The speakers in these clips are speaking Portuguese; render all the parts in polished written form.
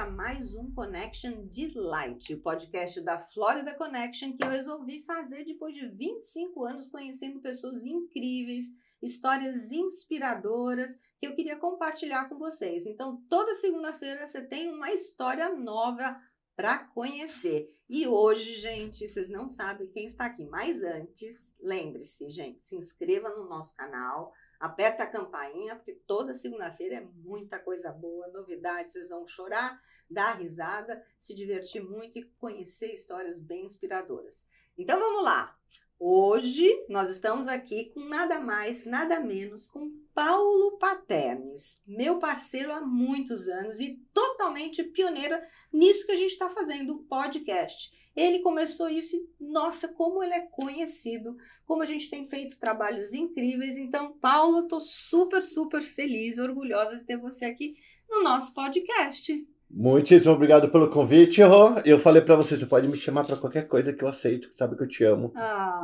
para mais um Connection Delight, o podcast da Florida Connection que eu resolvi fazer depois de 25 anos conhecendo pessoas incríveis, histórias inspiradoras que eu queria compartilhar com vocês. Então, toda segunda-feira você tem uma história nova para conhecer. E hoje, gente, vocês não sabem quem está aqui, mas antes, lembre-se, gente, se inscreva no nosso canal, aperta a campainha, porque toda segunda-feira é muita coisa boa, novidades, vocês vão chorar, dar risada, se divertir muito e conhecer histórias bem inspiradoras. Então vamos lá! Hoje nós estamos aqui com nada mais, nada menos com Paulo Paternes, meu parceiro há muitos anos e totalmente pioneira nisso que a gente está fazendo, o podcast. Ele começou isso e, nossa, como ele é conhecido, como a gente tem feito trabalhos incríveis. Então, Paulo, estou super, super feliz e orgulhosa de ter você aqui no nosso podcast. Muitíssimo obrigado pelo convite, Rô. Eu falei pra você pode me chamar pra qualquer coisa que eu aceito, que sabe que eu te amo.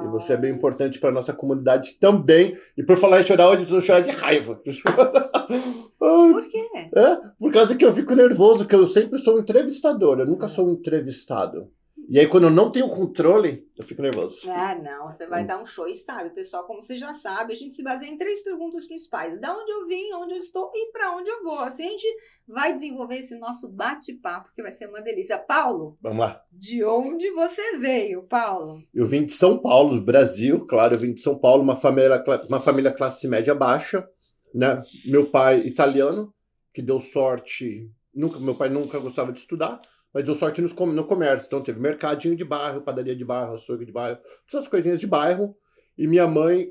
E você é bem importante pra nossa comunidade também. E por falar em chorar, hoje vocês vão chorar de raiva. Por quê? Por causa que eu fico nervoso, que eu sempre sou um entrevistador, eu nunca sou um entrevistado. E aí, quando eu não tenho controle, eu fico nervoso. Ah, não, você vai dar um show e sabe, pessoal, como você já sabe, a gente se baseia em 3 perguntas principais. Da onde eu vim, onde eu estou e para onde eu vou. Assim a gente vai desenvolver esse nosso bate-papo, que vai ser uma delícia. Paulo, Vamos lá. De onde você veio, Paulo? Eu vim de São Paulo, do Brasil, claro, eu vim de São Paulo, uma família classe média baixa, né? Meu pai italiano, que deu sorte, meu pai nunca gostava de estudar, mas deu sorte no comércio. Então teve mercadinho de bairro, padaria de bairro, açougue de bairro, essas coisinhas de bairro. E minha mãe,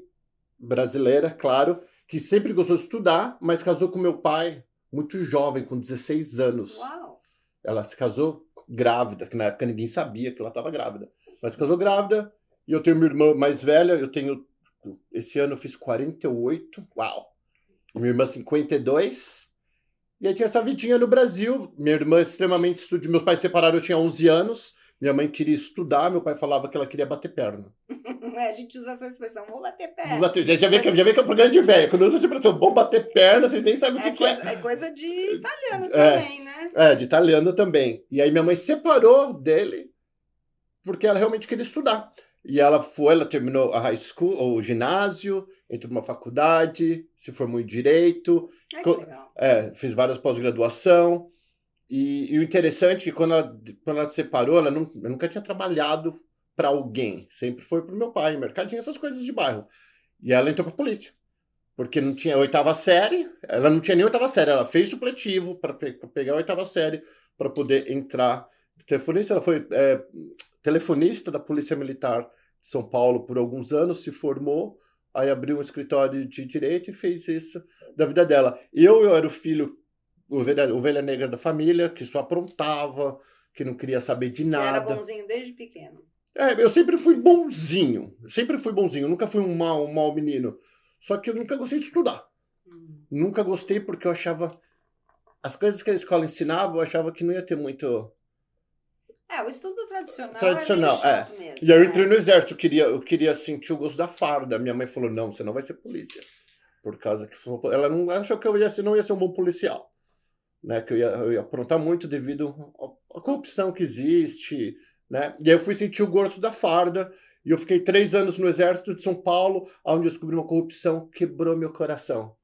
brasileira, claro, que sempre gostou de estudar, mas casou com meu pai muito jovem, com 16 anos. Uau! Ela se casou grávida, que na época ninguém sabia que ela estava grávida. Mas casou grávida, e eu tenho minha irmã mais velha, esse ano eu fiz 48, uau! E minha irmã 52. E aí tinha essa vidinha no Brasil, minha irmã extremamente estudiosa, meus pais se separaram, eu tinha 11 anos, minha mãe queria estudar, meu pai falava que ela queria bater perna. A gente usa essa expressão, vou bater perna. Já vê que é um programa de velho, quando usa essa expressão, vou bater perna, vocês nem sabem o que é. É coisa de italiano também, né? De italiano também. E aí minha mãe separou dele, porque ela realmente queria estudar. E ela terminou a high school, o ginásio, entrou numa faculdade, se formou em direito. Que legal. Fez várias pós-graduação. E o interessante é que quando ela se separou, eu nunca tinha trabalhado para alguém. Sempre foi pro meu pai, mercadinho, essas coisas de bairro. E ela entrou pra polícia. Porque não tinha 8ª série, ela não tinha nem 8ª série, ela fez supletivo para pegar a 8ª série para poder entrar. Telefonista, ela foi telefonista da Polícia Militar de São Paulo por alguns anos, se formou, aí abriu um escritório de direito e fez isso da vida dela. Eu era o filho, ovelha negra da família, que só aprontava, que não queria saber de nada. Você era bonzinho desde pequeno? Eu sempre fui bonzinho, nunca fui um mau menino. Só que eu nunca gostei de estudar. Nunca gostei porque eu achava... As coisas que a escola ensinava, eu achava que não ia ter muito... O estudo tradicional é chato mesmo. E aí eu entrei no exército, eu queria sentir o gosto da farda. Minha mãe falou, não, você não vai ser polícia. Por causa que... Ela não achou que eu não ia ser um bom policial. Né? Que eu ia aprontar muito devido à corrupção que existe. Né? E aí eu fui sentir o gosto da farda. E eu fiquei 3 anos no exército de São Paulo, onde eu descobri uma corrupção que quebrou meu coração.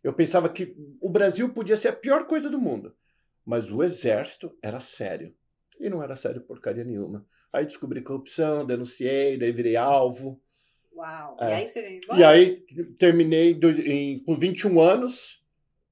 Eu pensava que o Brasil podia ser a pior coisa do mundo. Mas o exército era sério. E não era sério porcaria nenhuma. Aí descobri corrupção, denunciei, daí virei alvo. Uau! E aí você veio embora? E aí terminei com 21 anos.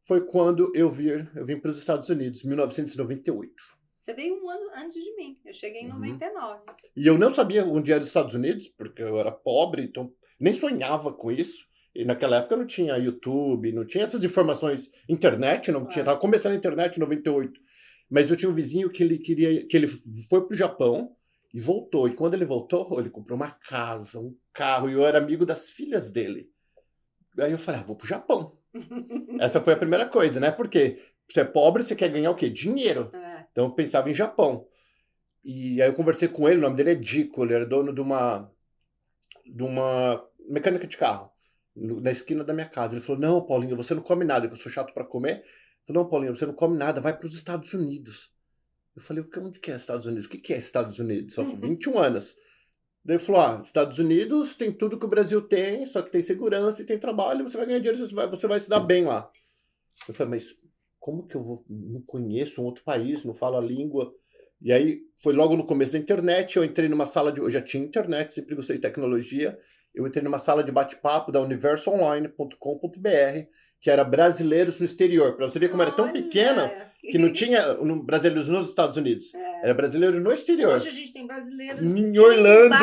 Foi quando eu vim para os Estados Unidos, em 1998. Você veio 1 ano antes de mim. Eu cheguei em 99. E eu não sabia onde era os Estados Unidos, porque eu era pobre, então nem sonhava com isso. E naquela época não tinha YouTube, não tinha essas informações. Internet não tinha. Tava começando a internet em 98. Mas eu tinha um vizinho que ele foi pro Japão e voltou. E quando ele voltou, ele comprou uma casa, um carro, e eu era amigo das filhas dele. Aí eu falei, vou pro Japão. Essa foi a primeira coisa, né? Porque você é pobre, você quer ganhar o quê? Dinheiro. Então eu pensava em Japão. E aí eu conversei com ele, o nome dele é Dico, ele era dono de uma mecânica de carro, na esquina da minha casa. Ele falou, não, Paulinho, você não come nada, que eu sou chato para comer. Eu falei, não, Paulinho, você não come nada, vai para os Estados Unidos. Eu falei, onde que é Estados Unidos? O que é Estados Unidos? Só 21 anos. Daí ele falou, Estados Unidos tem tudo que o Brasil tem, só que tem segurança e tem trabalho, você vai ganhar dinheiro, você vai se dar bem lá. Eu falei, mas como que não conheço um outro país, não falo a língua? E aí, foi logo no começo da internet, eu entrei numa sala eu já tinha internet, sempre gostei de tecnologia, eu entrei numa sala de bate-papo da universoonline.com.br, que era brasileiros no exterior, para você ver como era tão pequena que não tinha brasileiros nos Estados Unidos. Era brasileiro no exterior. Hoje a gente tem brasileiros em Orlando,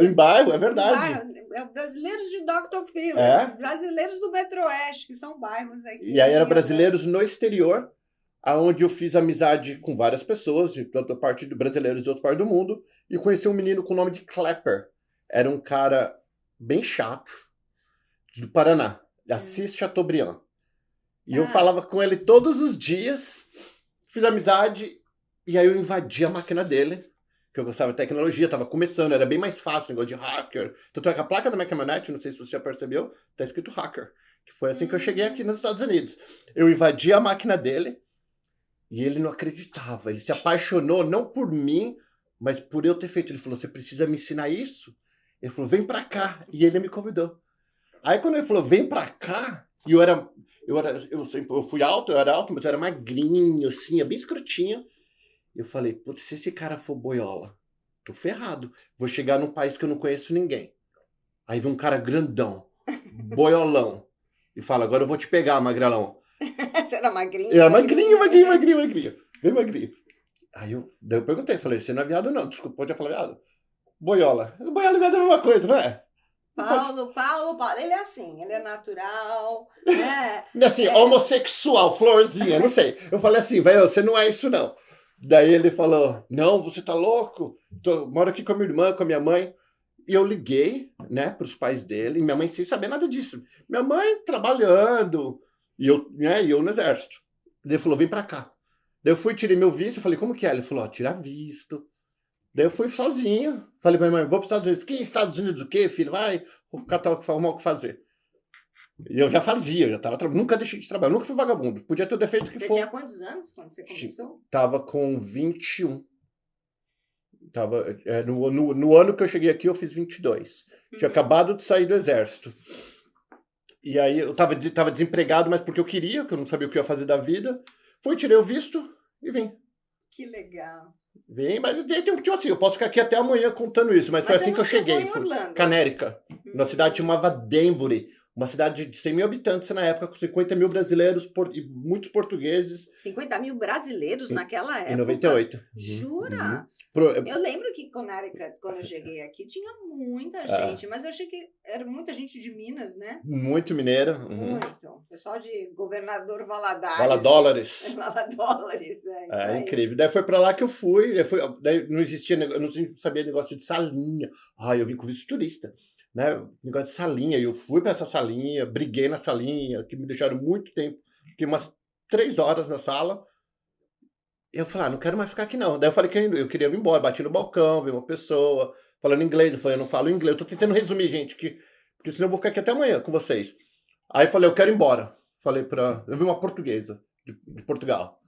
em bairro, é verdade. Brasileiros de Dr. Phillips, brasileiros do Metroeste, que são bairros aqui. E aí era brasileiros no exterior, aonde eu fiz amizade com várias pessoas, de toda parte de brasileiros de outra parte do mundo, e conheci um menino com o nome de Klepper. Era um cara bem chato, do Paraná, de Assis Chateaubriand. E eu falava com ele todos os dias, fiz amizade, e aí eu invadi a máquina dele, que eu gostava de tecnologia, estava começando, era bem mais fácil, negócio de hacker. Tanto é que a placa da minha caminhonete, não sei se você já percebeu, tá escrito hacker. Que foi assim que eu cheguei aqui nos Estados Unidos. Eu invadi a máquina dele, e ele não acreditava. Ele se apaixonou, não por mim, mas por eu ter feito. Ele falou, você precisa me ensinar isso? Ele falou, vem pra cá. E ele me convidou. Aí quando ele falou, vem pra cá, e eu fui alto, eu era alto, mas eu era magrinho, assim, bem escrotinho. Eu falei, putz, se esse cara for boiola, tô ferrado. Vou chegar num país que eu não conheço ninguém. Aí vem um cara grandão, boiolão, e fala, agora eu vou te pegar, magrelão. Você era magrinho? Eu era magrinho. Bem magrinho. Daí eu perguntei, falei, você não é viado não, desculpa, pode falar viado? Boiola. Boiola e viado é a mesma coisa, não é? Paulo, ele é assim, ele é natural, né? Assim, homossexual, florzinha, não sei. Eu falei assim, velho, você não é isso não. Daí ele falou, não, você tá louco? Moro aqui com a minha irmã, com a minha mãe. E eu liguei, né, pros pais dele, e minha mãe sem saber nada disso. Minha mãe trabalhando, e eu no exército. Daí ele falou, vem pra cá. Daí eu fui, tirei meu visto, eu falei, como que é? Ele falou, tira visto. Daí eu fui sozinho. Falei pra minha mãe, vou pros Estados Unidos. Que Estados Unidos o quê, filho? Vai, vou catar o que fazer. E eu já fazia, nunca deixei de trabalhar, nunca fui vagabundo. Podia ter o defeito que for. Você tinha quantos anos quando você começou? Tava com 21. No ano que eu cheguei aqui, eu fiz 22. Tinha acabado de sair do exército. E aí eu tava desempregado, mas porque eu queria, que eu não sabia o que eu ia fazer da vida. Fui, tirei o visto e vim. Que legal. Vim, mas tipo assim, eu posso ficar aqui até amanhã contando isso, mas foi assim que eu cheguei. Canérica, na cidade chamava Denbury, uma cidade de 100 mil habitantes na época, com 50 mil brasileiros e muitos portugueses. 50 mil brasileiros naquela época? Em 98. Jura? Eu lembro que Connecticut, quando eu cheguei aqui, tinha muita gente, mas eu achei que era muita gente de Minas, né? Muito mineira. Muito. Pessoal de Governador Valadares. Valadólares. Valadólares, é incrível. Daí foi pra lá que eu fui, daí não existia, eu não sabia negócio de salinha. Eu vim com visto de turista, né? Negócio de salinha, e eu fui pra essa salinha, briguei na salinha, que me deixaram muito tempo, fiquei umas 3 horas na sala. Eu falei, não quero mais ficar aqui não. Daí eu falei que eu queria ir embora, bati no balcão, vi uma pessoa falando inglês. Eu falei, eu não falo inglês. Eu tô tentando resumir, gente, porque senão eu vou ficar aqui até amanhã com vocês. Aí eu falei, eu quero ir embora. Eu vi uma portuguesa de Portugal.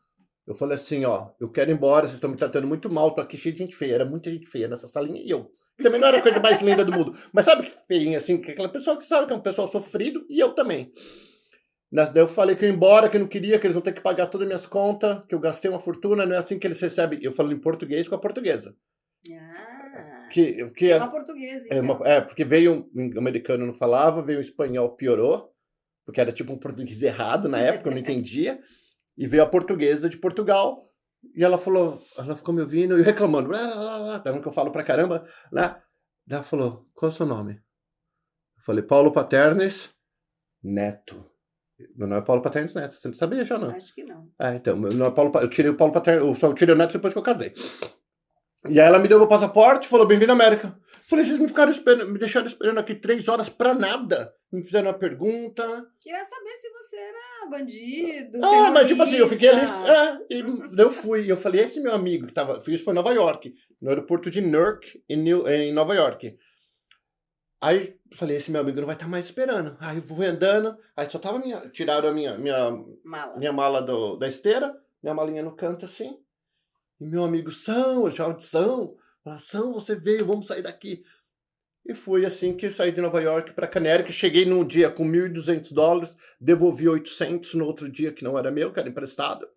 Eu falei assim, eu quero ir embora, vocês estão me tratando muito mal, tô aqui cheio de gente feia. Era muita gente feia nessa salinha e eu. Também não era a coisa mais linda do mundo. Mas sabe que feinha, assim, que aquela pessoa que sabe que é um pessoal sofrido, e eu também. Daí eu falei que eu ia embora, que eu não queria, que eles vão ter que pagar todas as minhas contas, que eu gastei uma fortuna, não é assim que eles recebem. Eu falo em português com a portuguesa. Tinha uma portuguesa, então. Porque veio um americano, não falava, veio um espanhol, piorou, porque era tipo um português errado na época, eu não entendia, e veio a portuguesa de Portugal, e ela ficou me ouvindo e reclamando, tá vendo que eu falo pra caramba, né? Daí ela falou, qual é o seu nome? Eu falei, Paulo Paternes Neto. Meu nome é Paulo Paternes Neto. Você não sabia já, não? Acho que não. Então, meu nome é Paulo, eu tirei o Paulo Paternes, eu tirei o Neto depois que eu casei. E aí ela me deu meu passaporte e falou, bem-vindo à América. Falei, vocês me deixaram esperando aqui 3 horas pra nada. Me fizeram uma pergunta. Queria saber se você era bandido, mas tipo assim, eu fiquei ali, e daí eu fui. Eu falei, esse meu amigo que isso foi em Nova York, no aeroporto de Newark, em Nova York. Aí falei, esse meu amigo não vai estar mais esperando. Aí eu fui andando, aí só tava tiraram a minha mala da esteira, minha malinha no canto assim. E meu amigo, São, eu chamava de São. Falava, São, você veio, vamos sair daqui. E foi assim que saí de Nova York para Canérica. Cheguei num dia com $1.200, devolvi 800 no outro dia, que não era meu, que era emprestado.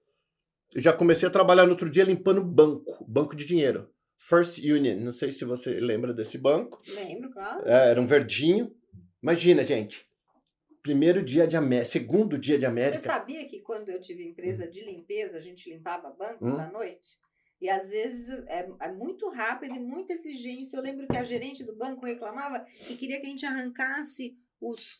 Eu já comecei a trabalhar no outro dia limpando banco de dinheiro. First Union, não sei se você lembra desse banco. Lembro, claro. Era um verdinho. Imagina, gente. Primeiro dia de América, segundo dia de América. Você sabia que quando eu tive empresa de limpeza, a gente limpava bancos à noite? E às vezes é muito rápido e muita exigência. Eu lembro que a gerente do banco reclamava que queria que a gente arrancasse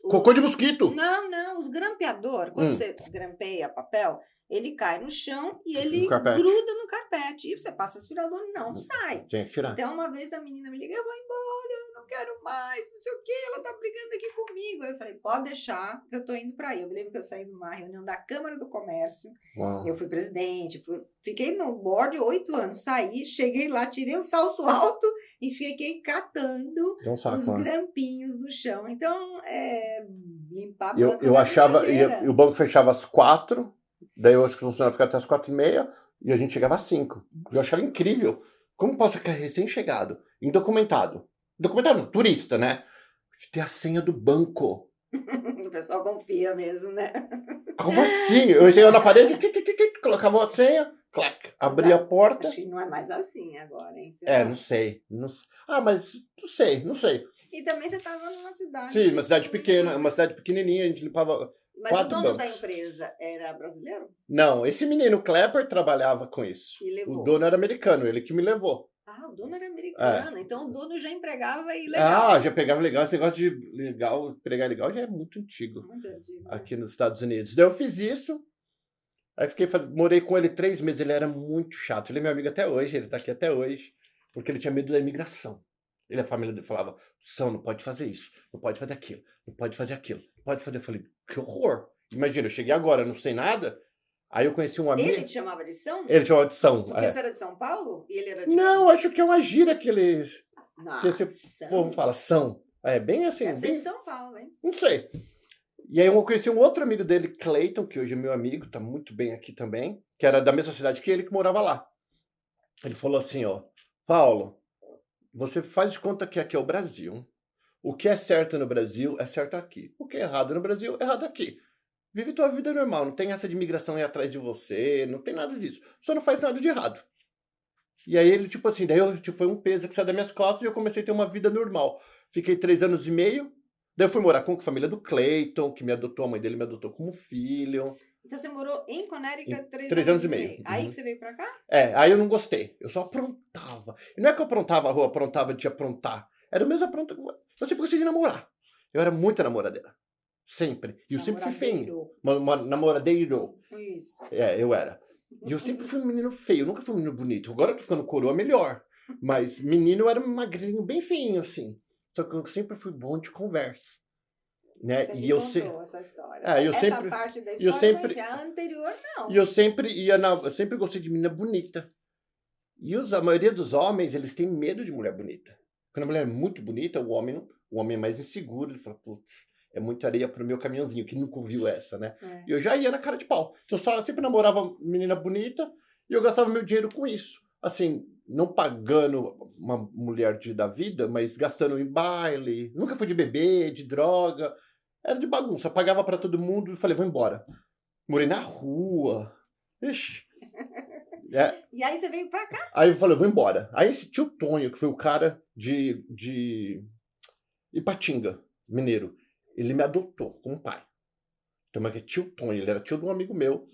Cocô de mosquito. Não, os grampeador. Quando você grampeia papel, ele cai no chão e ele carpete. gruda no carpete. E você passa aspirador e não sai. Tem que tirar. Então, uma vez a menina me liga, eu vou embora, eu não quero mais, não sei o quê, ela tá brigando aqui comigo. Aí eu falei, pode deixar, que eu tô indo pra aí. Eu me lembro que eu saí de uma reunião da Câmara do Comércio, Uau. eu fui presidente, fiquei no board 8 anos, saí, cheguei lá, tirei o salto alto e fiquei catando os grampinhos do chão. Então, limpar banco. Eu achava, e o banco fechava às 4, daí eu acho que o funcionário ficava até às 4:30, e a gente chegava às 5. Eu achava incrível. Como posso ficar recém-chegado, indocumentado? Documentado, turista, né? Ter a senha do banco. O pessoal confia mesmo, né? Como assim? Eu chegava na parede, colocava a senha, clac, abria a porta. Acho que não é mais assim agora, hein? Não sei. Mas não sei. E também você estava numa cidade. Sim, uma cidade pequena, uma cidade pequenininha, a gente limpava. Mas o dono da empresa era brasileiro? Não, esse menino Klepper trabalhava com isso. E levou. O dono era americano, ele que me levou. Ah, o dono era americano, então o dono já empregava e legal. Ah, já pegava legal. Esse negócio de pregar legal já é muito antigo. Muito antigo. Aqui nos Estados Unidos. Daí eu fiz isso, aí morei com ele 3 meses, ele era muito chato. Ele é meu amigo até hoje, ele tá aqui até hoje, porque ele tinha medo da imigração. Ele, a família dele falava, São, não pode fazer isso, não pode fazer aquilo, não pode fazer aquilo, não pode fazer. Eu falei, que horror. Imagina, eu cheguei agora, não sei nada. Aí eu conheci um amigo. Ele te chamava de São? Ele chamava de São. Porque você era de São Paulo? E ele era de Não, acho que é uma gíria que eles. Nossa. Que esse povo fala São. É bem assim. Deve ser de São Paulo, hein? Não sei. E aí eu conheci um outro amigo dele, Clayton, que hoje é meu amigo, tá muito bem aqui também, que era da mesma cidade que ele, que morava lá. Ele falou assim, ó, Paulo, você faz de conta que aqui é o Brasil. O que é certo no Brasil é certo aqui. O que é errado no Brasil é errado aqui. Vive tua vida normal, não tem essa de imigração aí atrás de você, não tem nada disso. Só não faz nada de errado. E aí ele, tipo assim, daí foi um peso que saiu das minhas costas e eu comecei a ter uma vida normal. Fiquei 3 anos e meio, daí eu fui morar com a família do Clayton, que me adotou, a mãe dele me adotou como filho. Então você morou em Connecticut 3 anos e meio. Aí que você veio pra cá? Aí eu não gostei, eu só aprontava. E não é que eu aprontava a rua, aprontava de aprontar. Era o mesmo apronto. Eu sempre gostei de namorar. Eu era muito namoradeira. Sempre. E eu sempre fui feio. Namoradeiro. Isso. Eu era. E eu sempre fui um menino feio, eu nunca fui um menino bonito. Agora eu tô ficando coroa melhor. Mas menino eu era magrinho, bem feinho, assim. Só que eu sempre fui bom de conversa. Né? Você e me eu contou essa história. Essa parte da história eu a anterior, não. E eu sempre gostei de menina bonita. E a maioria dos homens, eles têm medo de mulher bonita. Quando a mulher é muito bonita, o homem é mais inseguro. Ele fala, putz, é muita areia pro meu caminhãozinho, que nunca ouviu essa, né? E eu já ia na cara de pau. Então eu sempre namorava menina bonita e eu gastava meu dinheiro com isso. Assim, não pagando uma mulher da vida, mas gastando em baile. Nunca fui de bebê, de droga. Era de bagunça. Pagava pra todo mundo e falei, vou embora. Morei na rua. Ixi. E aí você veio pra cá? Aí eu falei, vou embora. Aí esse tio Tonho, que foi o cara de Ipatinga, mineiro, ele me adotou como pai. Então, é tio Tonho, ele era tio de um amigo meu.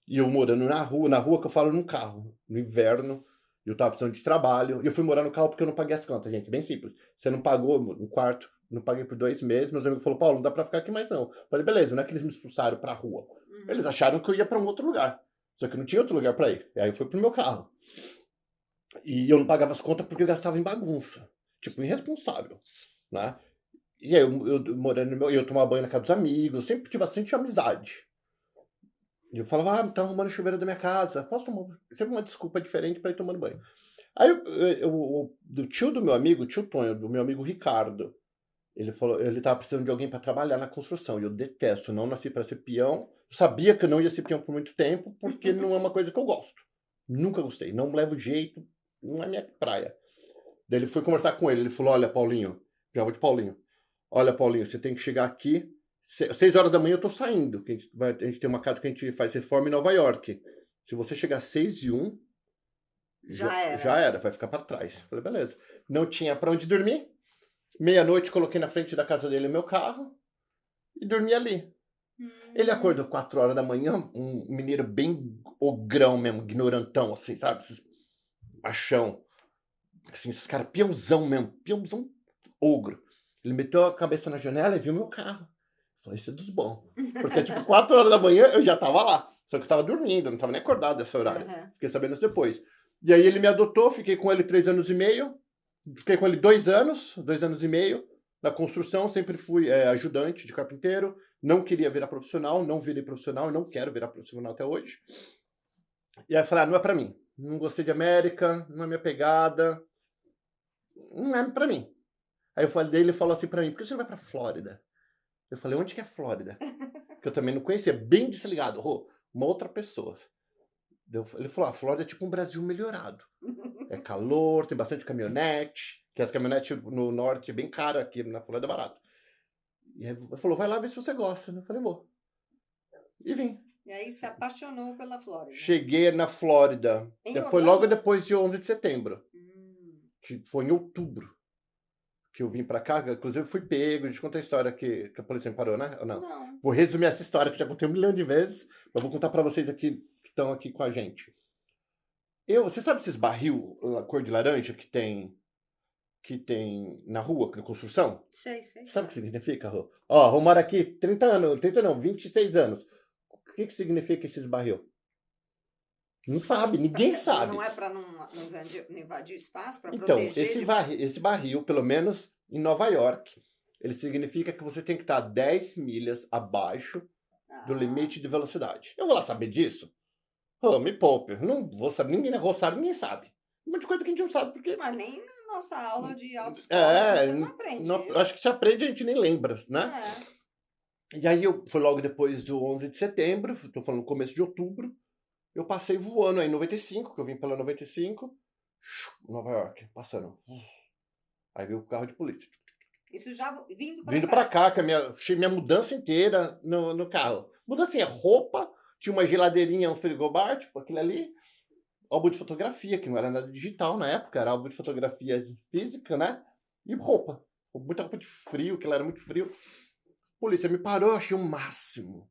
E eu morando na rua que eu falo num carro, no inverno, eu tava precisando de trabalho. E eu fui morar no carro porque eu não paguei as contas, gente, bem simples. Você não pagou no quarto, não paguei por 2 meses. Meus amigos falaram, Paulo, não dá pra ficar aqui mais não. Eu falei, beleza, não é que eles me expulsaram pra rua. Eles acharam que eu ia pra um outro lugar. Só que não tinha outro lugar pra ir. E aí eu fui pro meu carro. E eu não pagava as contas porque eu gastava em bagunça. Tipo, irresponsável, né? E aí eu morando eu tomava banho na casa dos amigos, eu sempre tive bastante amizade. E eu falava, tá arrumando o chuveiro da minha casa. Posso tomar? Sempre uma desculpa diferente pra ir tomando banho. Aí do tio do meu amigo, o tio Tonho, do meu amigo Ricardo, ele falou, ele tava precisando de alguém pra trabalhar na construção. E eu detesto, não nasci pra ser peão. Eu sabia que eu não ia ser peão por muito tempo, porque não é uma coisa que eu gosto. Nunca gostei. Não levo jeito. Não é minha praia. Daí ele foi conversar com ele. Ele falou, olha, Paulinho. Já vou de Paulinho. Olha, Paulinho, você tem que chegar aqui. 6 horas da manhã eu tô saindo. A gente tem uma casa que a gente faz reforma em Nova York. Se você chegar às 6:01, já era. Vai ficar para trás. Falei, beleza. Não tinha para onde dormir. Meia-noite coloquei na frente da casa dele o meu carro. E dormi ali. Ele acordou 4 horas da manhã, um mineiro bem ogrão mesmo, ignorantão, assim, sabe? Esses machão. Assim, esses caras peãozão mesmo, peãozão ogro. Ele meteu a cabeça na janela e viu meu carro. Falei, isso é dos bons. Porque, tipo, 4 horas da manhã eu já tava lá. Só que eu tava dormindo, eu não tava nem acordado desse horário. Fiquei sabendo isso depois. E aí ele me adotou, fiquei com ele 3 anos e meio. Fiquei com ele 2 anos, 2 anos e meio. Na construção, sempre fui ajudante de carpinteiro. Não queria virar profissional, não virei profissional e não quero virar profissional até hoje. E aí eu falei, não é pra mim. Não gostei de América, não é minha pegada. Não é pra mim. Aí eu falei, daí ele falou assim pra mim, por que você não vai pra Flórida? Eu falei, onde que é Flórida? Que eu também não conhecia, bem desligado. Uma outra pessoa. Ele falou, a Flórida é tipo um Brasil melhorado. É calor, tem bastante caminhonete, que as caminhonetes no norte é bem caro, aqui na Flórida é barato. E aí ele falou, vai lá ver se você gosta. Eu falei, vou. E vim. E aí se apaixonou pela Flórida. Cheguei na Flórida. Foi logo depois de 11 de setembro. Que foi em outubro que eu vim pra cá. Inclusive fui pego. Deixa eu contar a história que a polícia me parou, né? Ou não? Não. Vou resumir essa história que já contei 1 milhão de vezes. Mas vou contar pra vocês aqui que estão aqui com a gente. Você sabe esses barril cor de laranja que tem na rua, na construção? Sei. Sabe o que significa, Rô? Ó, eu moro aqui 30 anos, 30 não, 26 anos. O que significa esses barril? Não sabe, ninguém sabe. Não é para não invadir espaço, para então, proteger? Esse barril, pelo menos em Nova York, ele significa que você tem que estar 10 milhas abaixo do limite de velocidade. Eu vou lá saber disso? Me poupe. Não vou saber, ninguém na roçada, ninguém sabe. Um monte de coisa que a gente não sabe, porque... Mas nem na nossa aula de autoescola você não aprende isso. Acho que se aprende, a gente nem lembra, né? E aí, foi logo depois do 11 de setembro, estou falando no começo de outubro, eu passei voando aí em 95, que eu vim pela 95, Nova York, passando. Aí veio o carro de polícia. Isso já vindo pra cá, com a minha mudança inteira no carro. Mudança assim, roupa, tinha uma geladeirinha, um frigobar, tipo aquilo ali, álbum de fotografia, que não era nada digital na época, era álbum de fotografia física, né? E roupa. Muita roupa de frio, que ela era muito frio. A polícia me parou, eu achei o máximo.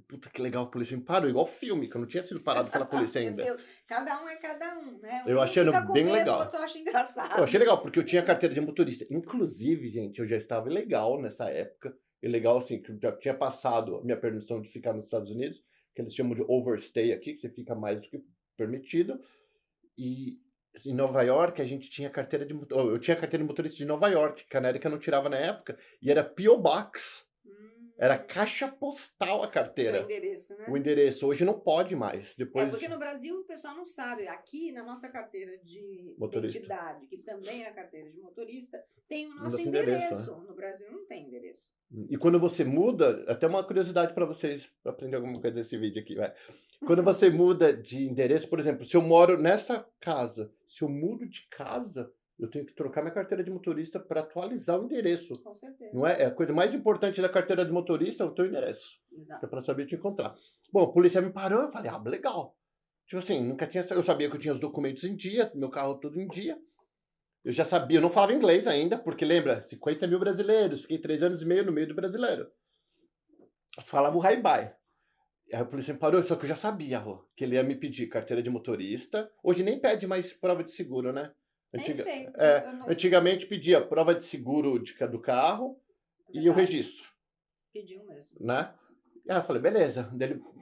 Puta que legal, a polícia me parou, igual filme, que eu não tinha sido parado pela polícia ainda. Meu Deus, cada um é cada um, né? Eu achei bem legal. Eu acho engraçado. Eu achei legal, porque eu tinha carteira de motorista. Inclusive, gente, eu já estava ilegal nessa época. Ilegal, assim, que eu já tinha passado a minha permissão de ficar nos Estados Unidos, que eles chamam de overstay aqui, que você fica mais do que permitido. E em Nova York, a gente tinha carteira de motorista. Eu tinha carteira de motorista de Nova York, que a América não tirava na época, e era P.O. Box. Era caixa postal a carteira. O endereço, né? O endereço. Hoje não pode mais. Depois... porque no Brasil o pessoal não sabe. Aqui na nossa carteira de identidade, que também é a carteira de motorista, tem o nosso endereço. Né? No Brasil não tem endereço. E quando você muda, até uma curiosidade para vocês, para aprender alguma coisa desse vídeo aqui. Vai. Quando você muda de endereço, por exemplo, se eu moro nessa casa, se eu mudo de casa, eu tenho que trocar minha carteira de motorista para atualizar o endereço. Com certeza. Não é? A coisa mais importante da carteira de motorista é o teu endereço. É para saber te encontrar. Bom, a polícia me parou, eu falei, legal. Tipo assim, nunca tinha... Eu sabia que eu tinha os documentos em dia, meu carro tudo em dia. Eu já sabia, eu não falava inglês ainda, porque lembra, 50 mil brasileiros, fiquei 3 anos e meio no meio do brasileiro. Eu falava o hi-bye. Aí a polícia me parou, só que eu já sabia, que ele ia me pedir carteira de motorista. Hoje nem pede mais prova de seguro, né? Antigamente pedia prova de seguro do carro e o registro. Pediu mesmo. Né? Aí eu falei, beleza.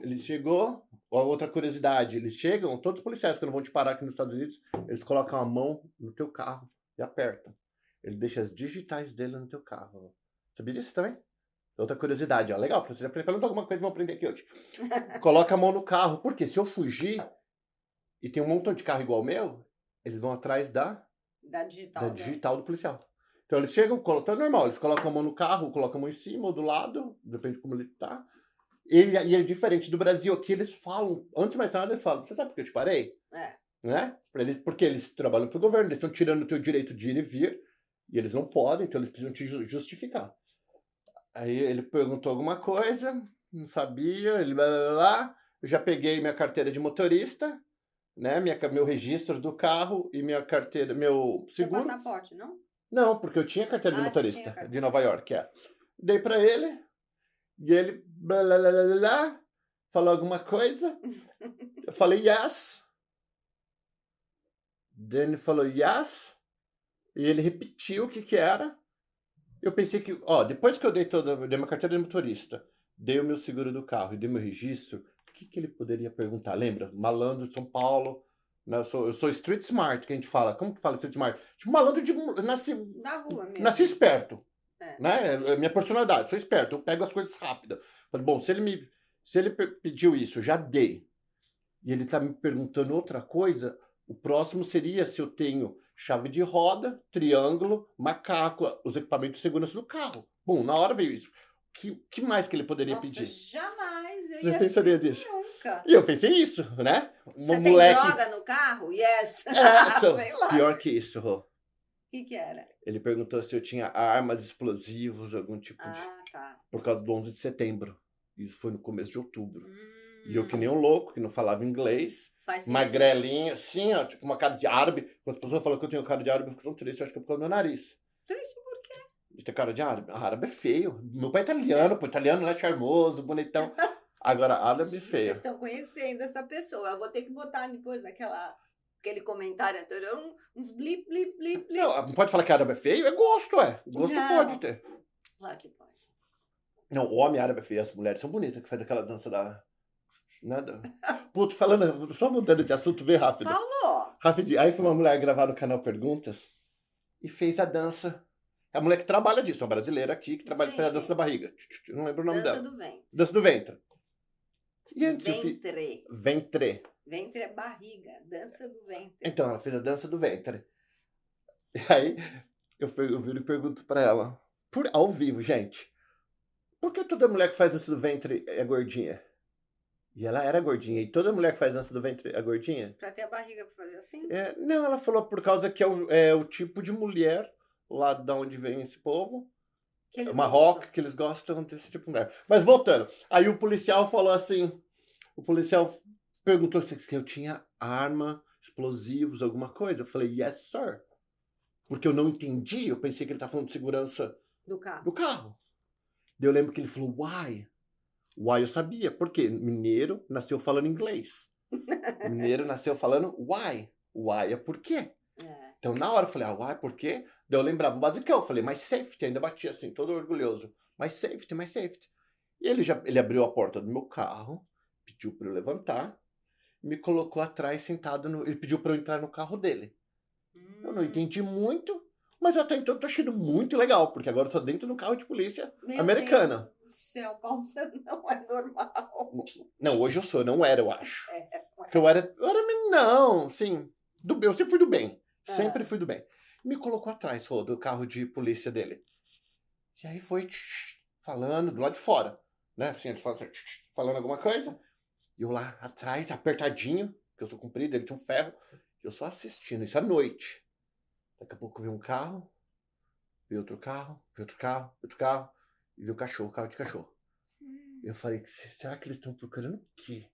Ele chegou. Outra curiosidade, eles chegam, todos os policiais, quando vão te parar aqui nos Estados Unidos, eles colocam a mão no teu carro e apertam. Ele deixa as digitais dele no teu carro. Sabia disso também? Outra curiosidade, legal, pra vocês aprenderem alguma coisa, vão aprender aqui hoje. Coloca a mão no carro, porque se eu fugir e tem um montão de carro igual o meu, eles vão atrás da digital do policial. Então eles chegam, tá normal, eles colocam a mão no carro, colocam a mão em cima ou do lado, depende de como ele tá, E é diferente do Brasil, aqui eles falam, antes de mais nada, eles falam, você sabe por que eu te parei? Né? Porque eles trabalham pro governo, eles estão tirando o teu direito de ir e vir, e eles não podem, então eles precisam te justificar. Aí ele perguntou alguma coisa, não sabia, ele blá blá blá, eu já peguei minha carteira de motorista, né, meu registro do carro e minha carteira, meu seguro. Seu passaporte, não? Não, porque eu tinha carteira de motorista de Nova York, Dei pra ele, e ele blá blá blá blá blá, falou alguma coisa, eu falei yes, daí ele falou yes, e ele repetiu o que era. Eu pensei que, depois que eu dei minha carteira de motorista, dei o meu seguro do carro e dei meu registro, o que ele poderia perguntar? Lembra? Malandro de São Paulo, né? Eu sou street smart, que a gente fala. Como que fala street smart? Tipo, malandro de... Na rua mesmo. Nasci esperto, né? É minha personalidade, sou esperto, eu pego as coisas rápidas. Falei, bom, se ele pediu isso, eu já dei, e ele tá me perguntando outra coisa, o próximo seria se eu tenho chave de roda, triângulo, macaco, os equipamentos de segurança do carro. Bom, na hora veio isso. Que mais que ele poderia pedir? Jamais. Você pensaria disso? Nunca. E eu pensei isso, né? Você tem droga no carro? Yes. Sei lá. Pior que isso, Rô. O que era? Ele perguntou se eu tinha armas, explosivos, algum tipo de... tá. Por causa do 11 de setembro. Isso foi no começo de outubro. E eu que nem um louco, que não falava inglês, magrelinha, assim, tipo uma cara de árabe. Quando as pessoas falam que eu tenho cara de árabe, eu fico tão triste, eu acho que é por causa do meu nariz. Triste por quê? Você tem cara de árabe? Árabe é feio. Meu pai é italiano, pô, italiano não é charmoso, bonitão. Agora, árabe é feio. Vocês estão conhecendo essa pessoa. Eu vou ter que botar depois aquele comentário anterior, uns blip, blip, blip, blip. Não pode falar que árabe é feio? É gosto, Gosto não. Pode ter. Claro que pode. Não, o homem árabe é feio, as mulheres são bonitas, que faz aquela dança da... Nada. Puto, falando, só mudando de assunto bem rápido. Falou! Rapidinho. Aí foi uma mulher gravar no canal Perguntas e fez a dança. É a mulher que trabalha disso, uma brasileira aqui, que trabalha faz a dança da barriga. Eu não lembro o nome dela. Dança do ventre. Dança do ventre. E antes ventre. Ventre. Ventre é barriga, dança do ventre. Então, ela fez a dança do ventre. E aí, eu viro e pergunto pra ela, ao vivo, gente, por que toda mulher que faz dança do ventre é gordinha? E ela era gordinha. E toda mulher que faz dança do ventre é gordinha? Pra ter a barriga pra fazer assim? Não, ela falou por causa que é o tipo de mulher lá de onde vem esse povo. Marrocos, que eles gostam desse tipo de mulher. Mas voltando. Aí o policial falou assim... O policial perguntou se eu tinha arma, explosivos, alguma coisa. Eu falei, yes, sir. Porque eu não entendi. Eu pensei que ele estava falando de segurança do carro. Daí eu lembro que ele falou, why? Why eu sabia. Por quê? Mineiro nasceu falando inglês. Mineiro nasceu falando why. Why é por quê. Então na hora eu falei, why, por quê? Daí eu lembrava o basicão. Eu falei, my safety. Ainda bati assim, todo orgulhoso. My safety, my safety. E ele abriu a porta do meu carro, pediu para eu levantar, me colocou atrás sentado ele pediu para eu entrar no carro dele. Eu não entendi muito, mas até então eu tô achando muito legal, porque agora eu tô dentro de um carro de polícia americana. Meu Deus do céu, Paulo, você não é normal. Não, hoje eu sou, não era, eu acho. Porque eu era não, sim, eu sempre fui do bem, sempre fui do bem. Me colocou atrás, do carro de polícia dele. E aí foi falando do lado de fora, né, assim, eles falam assim, falando alguma coisa, e eu lá atrás, apertadinho, porque eu sou comprido, ele tinha um ferro, e eu só assistindo, isso à noite. Daqui a pouco veio um carro, veio outro carro, veio outro carro, outro carro, e veio o carro de cachorro. Eu falei, será que eles estão procurando o quê?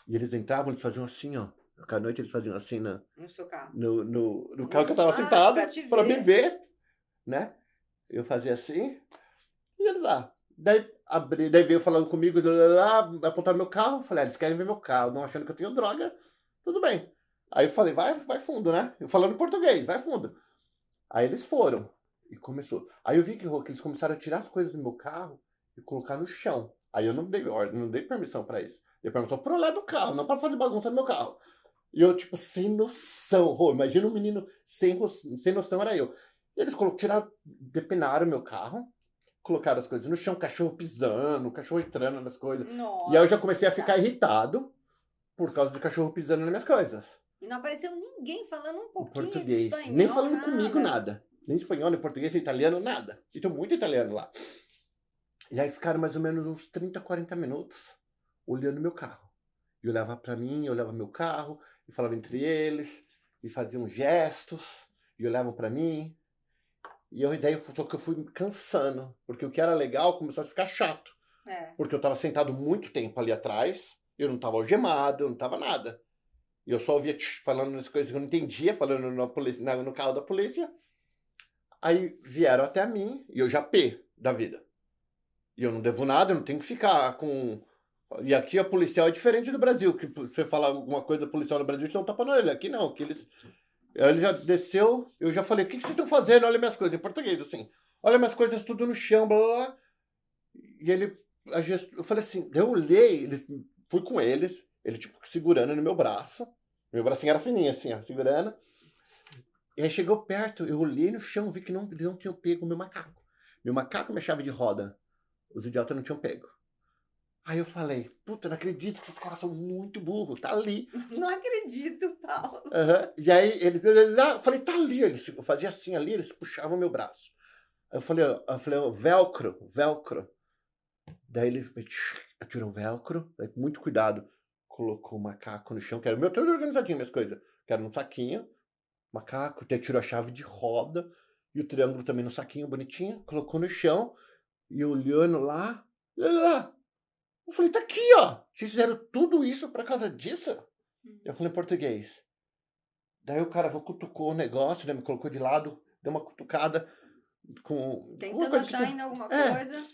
E eles entravam, eles faziam assim, ó. À noite eles faziam assim no seu carro. No carro que eu tava sentado, pra me ver, né? Eu fazia assim, e eles lá. Daí veio falando comigo, apontaram meu carro, eu falei, eles querem ver meu carro, não achando que eu tenho droga, tudo bem. Aí eu falei, vai fundo, né? Eu falando em português, vai fundo. Aí eles foram. E começou. Aí eu vi que eles começaram a tirar as coisas do meu carro e colocar no chão. Aí eu não dei ordem, não dei permissão pra isso. Dei permissão pro lado do carro, não pra fazer bagunça no meu carro. E eu, tipo, sem noção. Imagina um menino sem noção, era eu. E eles depenaram meu carro, colocaram as coisas no chão, cachorro pisando, cachorro entrando nas coisas. Nossa. E aí eu já comecei a ficar irritado por causa do cachorro pisando nas minhas coisas. E não apareceu ninguém falando um pouquinho português, de espanhol, nem falando comigo nada. Nem espanhol, nem português, nem italiano, nada. E tem muito italiano lá. E aí ficaram mais ou menos uns 30, 40 minutos olhando meu carro. E olhava pra mim, olhava meu carro, e falava entre eles, e faziam gestos, e olhavam pra mim. E daí só que eu fui me cansando, porque o que era legal começou a ficar chato. Porque eu tava sentado muito tempo ali atrás, eu não tava algemado, eu não tava nada. E eu só ouvia falando as coisas que eu não entendia, falando no carro da polícia. Aí vieram até mim, e eu já pé da vida. E eu não devo nada, eu não tenho que ficar com... E aqui a policial é diferente do Brasil, que você falar alguma coisa policial no Brasil, te dá um tapa na orelha. Aqui não, que ele já desceu, eu já falei, o que vocês estão fazendo? Olha minhas coisas, em português, assim. Olha minhas coisas tudo no chão, blá, blá, blá. E ele, eu falei assim, eu olhei, fui com eles, ele tipo segurando no meu braço. Meu bracinho era fininho assim, ó, segurando. E aí chegou perto, eu olhei no chão, vi que eles não tinham pego o meu macaco. Meu macaco e minha chave de roda. Os idiotas não tinham pego. Aí eu falei, puta, não acredito que esses caras são muito burros, tá ali. Não acredito, Paulo. E aí eu falei, tá ali. Eu fazia assim ali, eles puxavam meu braço. Aí eu falei, velcro. Daí ele tirou o velcro, daí com muito cuidado, colocou o macaco no chão, que era o meu, todo organizadinho, minhas coisas. Que era num saquinho, macaco, daí tirou a chave de roda, e o triângulo também no saquinho, bonitinho, colocou no chão, e olhando lá. Eu falei, tá aqui, ó. Vocês fizeram tudo isso por causa disso? Eu falei em português. Daí o cara cutucou o negócio, né? Me colocou de lado, deu uma cutucada com... Tentando achar ainda alguma coisa.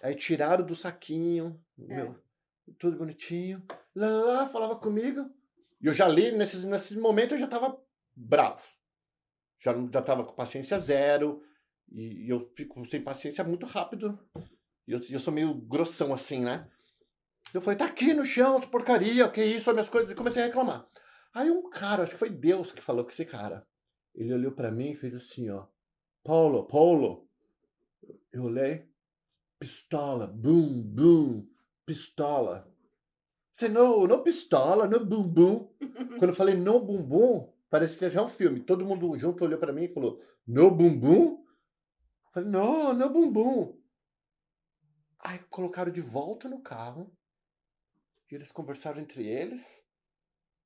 Aí tiraram do saquinho, tudo bonitinho. Falava comigo. E eu já li, nesses momentos eu já tava bravo. Já tava com paciência zero. E eu fico sem paciência muito rápido. E eu sou meio grossão assim, né? Eu falei, tá aqui no chão, essa porcaria, que isso, as minhas coisas. E comecei a reclamar. Aí um cara, acho que foi Deus que falou com esse cara. Ele olhou pra mim e fez assim, ó. Paulo. Eu olhei. Pistola, boom, pistola. Você não pistola, não bumbum. Quando eu falei no bumbum, parece que já é um filme. Todo mundo junto olhou pra mim e falou, no bumbum? Eu falei, no bumbum. Aí colocaram de volta no carro. E eles conversaram entre eles.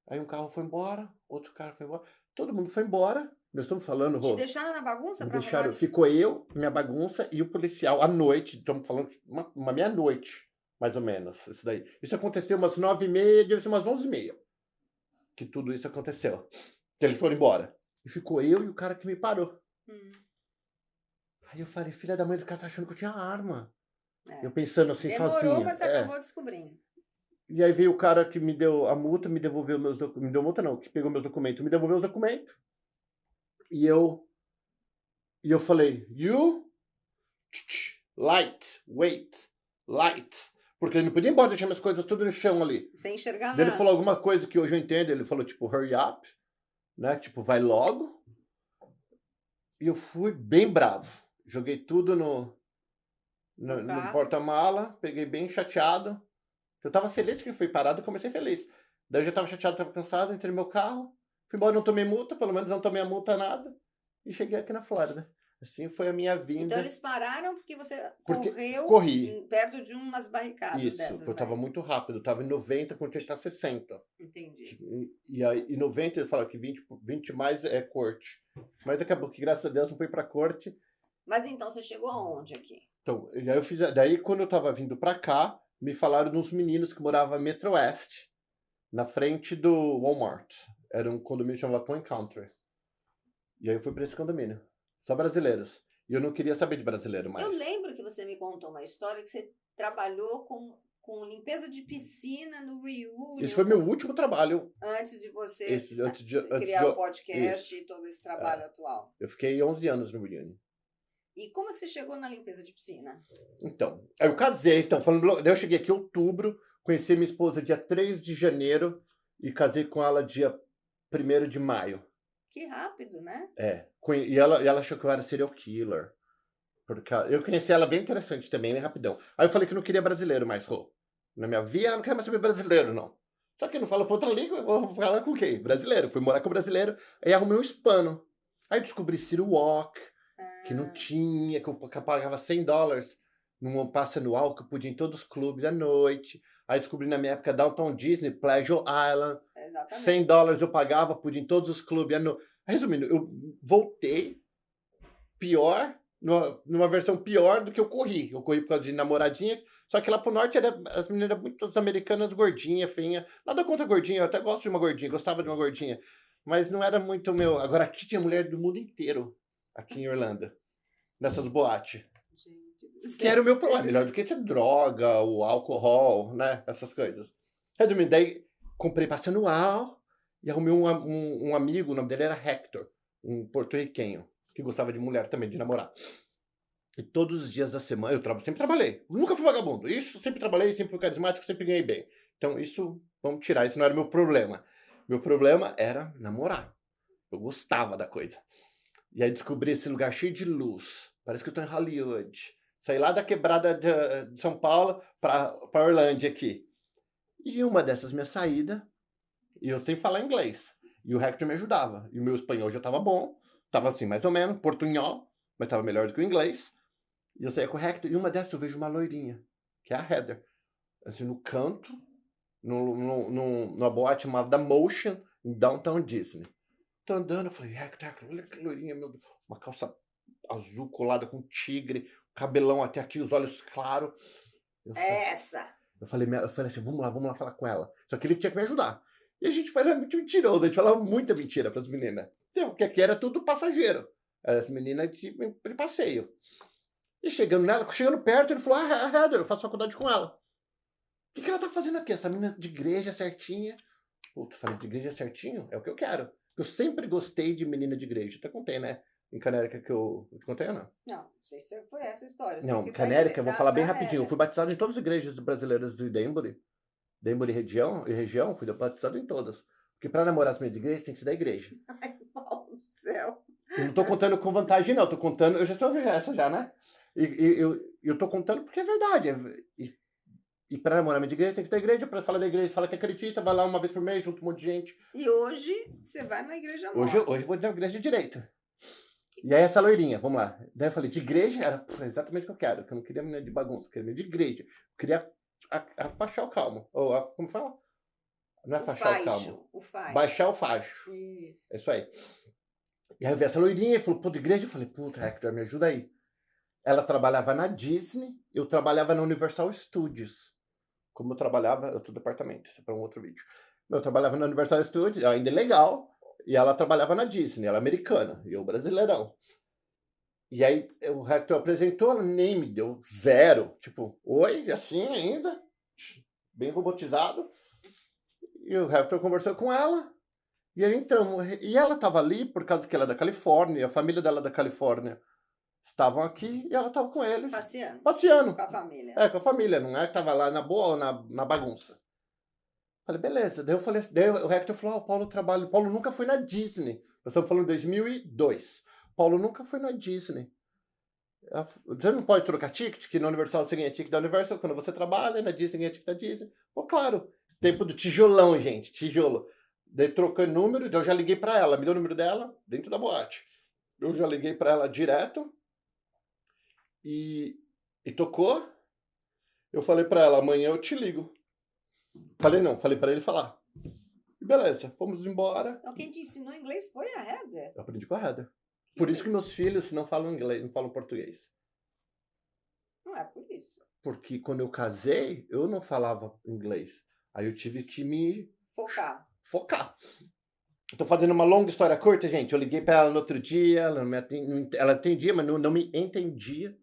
Aí um carro foi embora, outro carro foi embora. Todo mundo foi embora. Nós estamos falando, Te deixaram na bagunça? Ficou eu, minha bagunça e o policial à noite. Estamos falando uma meia-noite, mais ou menos. Isso daí. Isso aconteceu umas 9h30, deve ser umas 11h30. Que tudo isso aconteceu. Que eles foram embora. E ficou eu e o cara que me parou. Aí eu falei, filha da mãe, o cara tá achando que eu tinha arma. Eu pensando assim, sozinho. Demorou, mas você acabou descobrindo. E aí veio o cara que me deu a multa, me devolveu meus documentos. Me deu multa não, que pegou meus documentos. Me devolveu os documentos. E eu falei, wait, light. Porque ele não podia ir embora, deixar minhas coisas tudo no chão ali. Sem enxergar nada. Ele nada. falou alguma coisa que hoje eu entendo, ele falou tipo, hurry up, né? Tipo, vai logo. E eu fui bem bravo. Joguei tudo no porta-mala, peguei bem chateado. Eu tava feliz que fui parado, comecei feliz. Daí eu já tava chateado, tava cansado, entrei no meu carro. Fui embora, não tomei multa, pelo menos não tomei a multa, nada. E cheguei aqui na Flórida. Assim foi a minha vinda. Então eles pararam porque você corri perto de umas barricadas isso, dessas, eu tava muito rápido. Eu tava em 90, quando tinha que estar 60. Entendi. E aí, em 90, eles falaram que 20 mais é corte. Mas acabou que, graças a Deus, não foi pra corte. Mas então, você chegou aonde aqui? Então, daí quando eu tava vindo pra cá, me falaram dos meninos que moravam em Metro West, na frente do Walmart. Era um condomínio chamado Point Country. E aí eu fui pra esse condomínio. Só brasileiros. E eu não queria saber de brasileiro mais. Eu lembro que você me contou uma história que você trabalhou com limpeza de piscina no Reunion. Esse foi meu último trabalho. Antes de você criar o podcast e todo esse trabalho atual. Eu fiquei 11 anos no Reunion. E como é que você chegou na limpeza de piscina? Então, eu casei. Daí eu cheguei aqui em outubro, conheci minha esposa dia 3 de janeiro e casei com ela dia 1º de maio. Que rápido, né? E ela achou que eu era serial killer. Porque eu conheci ela bem interessante também, bem rapidão. Aí eu falei que não queria brasileiro mais, na minha vida, eu não quero mais saber brasileiro, não. Só que eu não falo outra língua, eu vou falar com quem? Brasileiro. Fui morar com brasileiro, aí arrumei um hispano. Aí descobri Ciro Walk, que não tinha, que eu pagava $100 num passe anual que eu podia ir em todos os clubes à noite. Aí descobri na minha época Downtown Disney, Pleasure Island. Exatamente. $100 eu pagava, podia ir em todos os clubes à noite. Resumindo, eu voltei pior, numa versão pior do que eu corri. Eu corri por causa de namoradinha, só que lá pro norte as meninas eram muitas americanas gordinhas, feinha. Nada contra gordinha, eu até gosto de uma gordinha, gostava de uma gordinha. Mas não era muito meu. Agora aqui tinha mulher do mundo inteiro, aqui em Orlando, nessas boates. Que era o meu problema, melhor do que ter droga, o álcool, né? Essas coisas. Resumindo, daí comprei passe anual e arrumei um amigo, o nome dele era Hector, um porto-riquenho, que gostava de mulher também, de namorar. E todos os dias da semana, eu sempre trabalhei. Nunca fui vagabundo. Isso, sempre trabalhei, sempre fui carismático, sempre ganhei bem. Então, isso, vamos tirar, isso não era meu problema. Meu problema era namorar. Eu gostava da coisa. E aí descobri esse lugar cheio de luz. Parece que eu tô em Hollywood. Saí lá da quebrada de São Paulo para Orlândia aqui. E uma dessas minhas saídas, e eu sem falar inglês. E o Hector me ajudava. E o meu espanhol já estava bom. Tava assim, mais ou menos, portunhol, mas estava melhor do que o inglês. E eu saía com o Hector, e uma dessas eu vejo uma loirinha, que é a Heather. Assim, no canto, numa boate chamada Motion, em Downtown Disney. Tô andando, eu falei, Hector, olha que loirinha, meu Deus. Uma calça azul colada com tigre, cabelão até aqui, os olhos claros. Eu falei assim, vamos lá falar com ela. Só que ele tinha que me ajudar. E a gente era muito mentiroso, a gente falava muita mentira pras meninas. Porque aqui era tudo passageiro. As meninas de passeio. E chegando perto, ele falou, Heather, eu faço faculdade com ela. O que ela tá fazendo aqui? Essa menina de igreja certinha. Putz, falei, de igreja certinho? É o que eu quero. Eu sempre gostei de menina de igreja. Até contei, né? Em Canérica que eu te contei ou não? Não sei se foi essa a história. Não, Canérica, vou falar bem rapidinho. Eu fui batizado em todas as igrejas brasileiras de Denbury. Denbury região, fui batizado em todas. Porque pra namorar as meninas de igreja, tem que ser da igreja. Ai, meu do céu. Eu não tô contando com vantagem, não. Tô contando... Eu já sei ouvir essa já, né? E eu tô contando porque é verdade. E pra namorar de igreja, tem que ser da igreja. Pra falar da igreja, fala que acredita, vai lá uma vez por mês, junto um monte de gente. E hoje, você vai na igreja Hoje eu vou na igreja de direita. E aí essa loirinha, vamos lá. Daí eu falei, de igreja era exatamente o que eu quero. Que eu não queria menina de bagunça, eu queria menina de igreja. Eu queria afastar o calmo. Ou como fala? Não é afastar o calmo. O faixo. Baixar o faixo. Isso. É isso aí. E aí eu vi essa loirinha e falou, pô, de igreja? Eu falei, puta, Hector, me ajuda aí. Ela trabalhava na Disney, eu trabalhava na Universal Studios. Como eu trabalhava, outro departamento, isso é para um outro vídeo. Eu trabalhava na Universal Studios, ainda é legal, e ela trabalhava na Disney, ela é americana, e eu brasileirão. E aí o Hector apresentou, ela nem me deu 0. Tipo, oi, assim ainda, bem robotizado. E o Hector conversou com ela, e aí entramos. E ela estava ali por causa que ela é da Califórnia, a família dela é da Califórnia. Estavam aqui e ela estava com eles. Passeando. Com a família. Com a família. Não é que estava lá na boa ou na bagunça. Falei, beleza. Daí eu falei, daí o Hector falou, o Paulo trabalha. O Paulo nunca foi na Disney. Nós estamos falando em 2002. Paulo nunca foi na Disney. Você não pode trocar ticket, que na Universal você ganha ticket da Universal, quando você trabalha, na Disney ganha ticket da Disney. Pô, claro. Tempo do tijolão, gente. Tijolo. Daí trocou número, daí eu já liguei pra ela. Me deu o número dela dentro da boate. Eu já liguei pra ela direto. E tocou. Eu falei pra ela, amanhã eu te ligo. Falei pra ele falar. E beleza, fomos embora. Então quem te ensinou inglês foi a Heather? Eu aprendi com a Heather. Por isso que meus filhos não falam inglês, não falam português. Não é por isso. Porque quando eu casei, eu não falava inglês. Aí eu tive que me... Focar. Tô fazendo uma longa história curta, gente. Eu liguei pra ela no outro dia, ela atendia, mas não me entendia.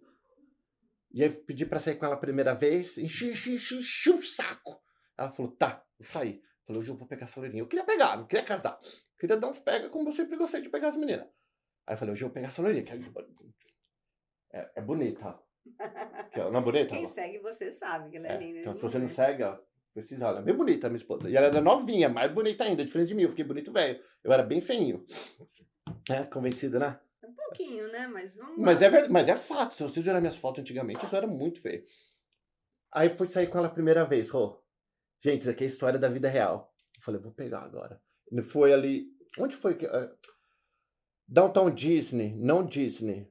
E aí pedi pra sair com ela a primeira vez, enchi o saco. Ela falou, tá, vou sair. Falei, hoje eu vou pegar a Soleirinha. Eu queria pegar, não queria casar. Eu queria dar uns pega como eu sempre gostei de pegar as meninas. Aí eu falei, hoje eu vou pegar a Soleirinha. É bonita, ó. Não é bonita? Quem segue você sabe que ela é linda. Então se você não segue, ó, precisa, olha, bem bonita a minha esposa. E ela era novinha, mais bonita ainda, diferente de mim. Eu fiquei bonito velho. Eu era bem feinho. Convencido, né? Um pouquinho, né? Mas vamos lá. Mas é fato. Se vocês verem minhas fotos antigamente, isso era muito feio. Aí fui sair com ela a primeira vez. Gente, isso aqui é a história da vida real. Eu falei, vou pegar agora. Foi ali... Onde foi que... Downtown Disney, não Disney.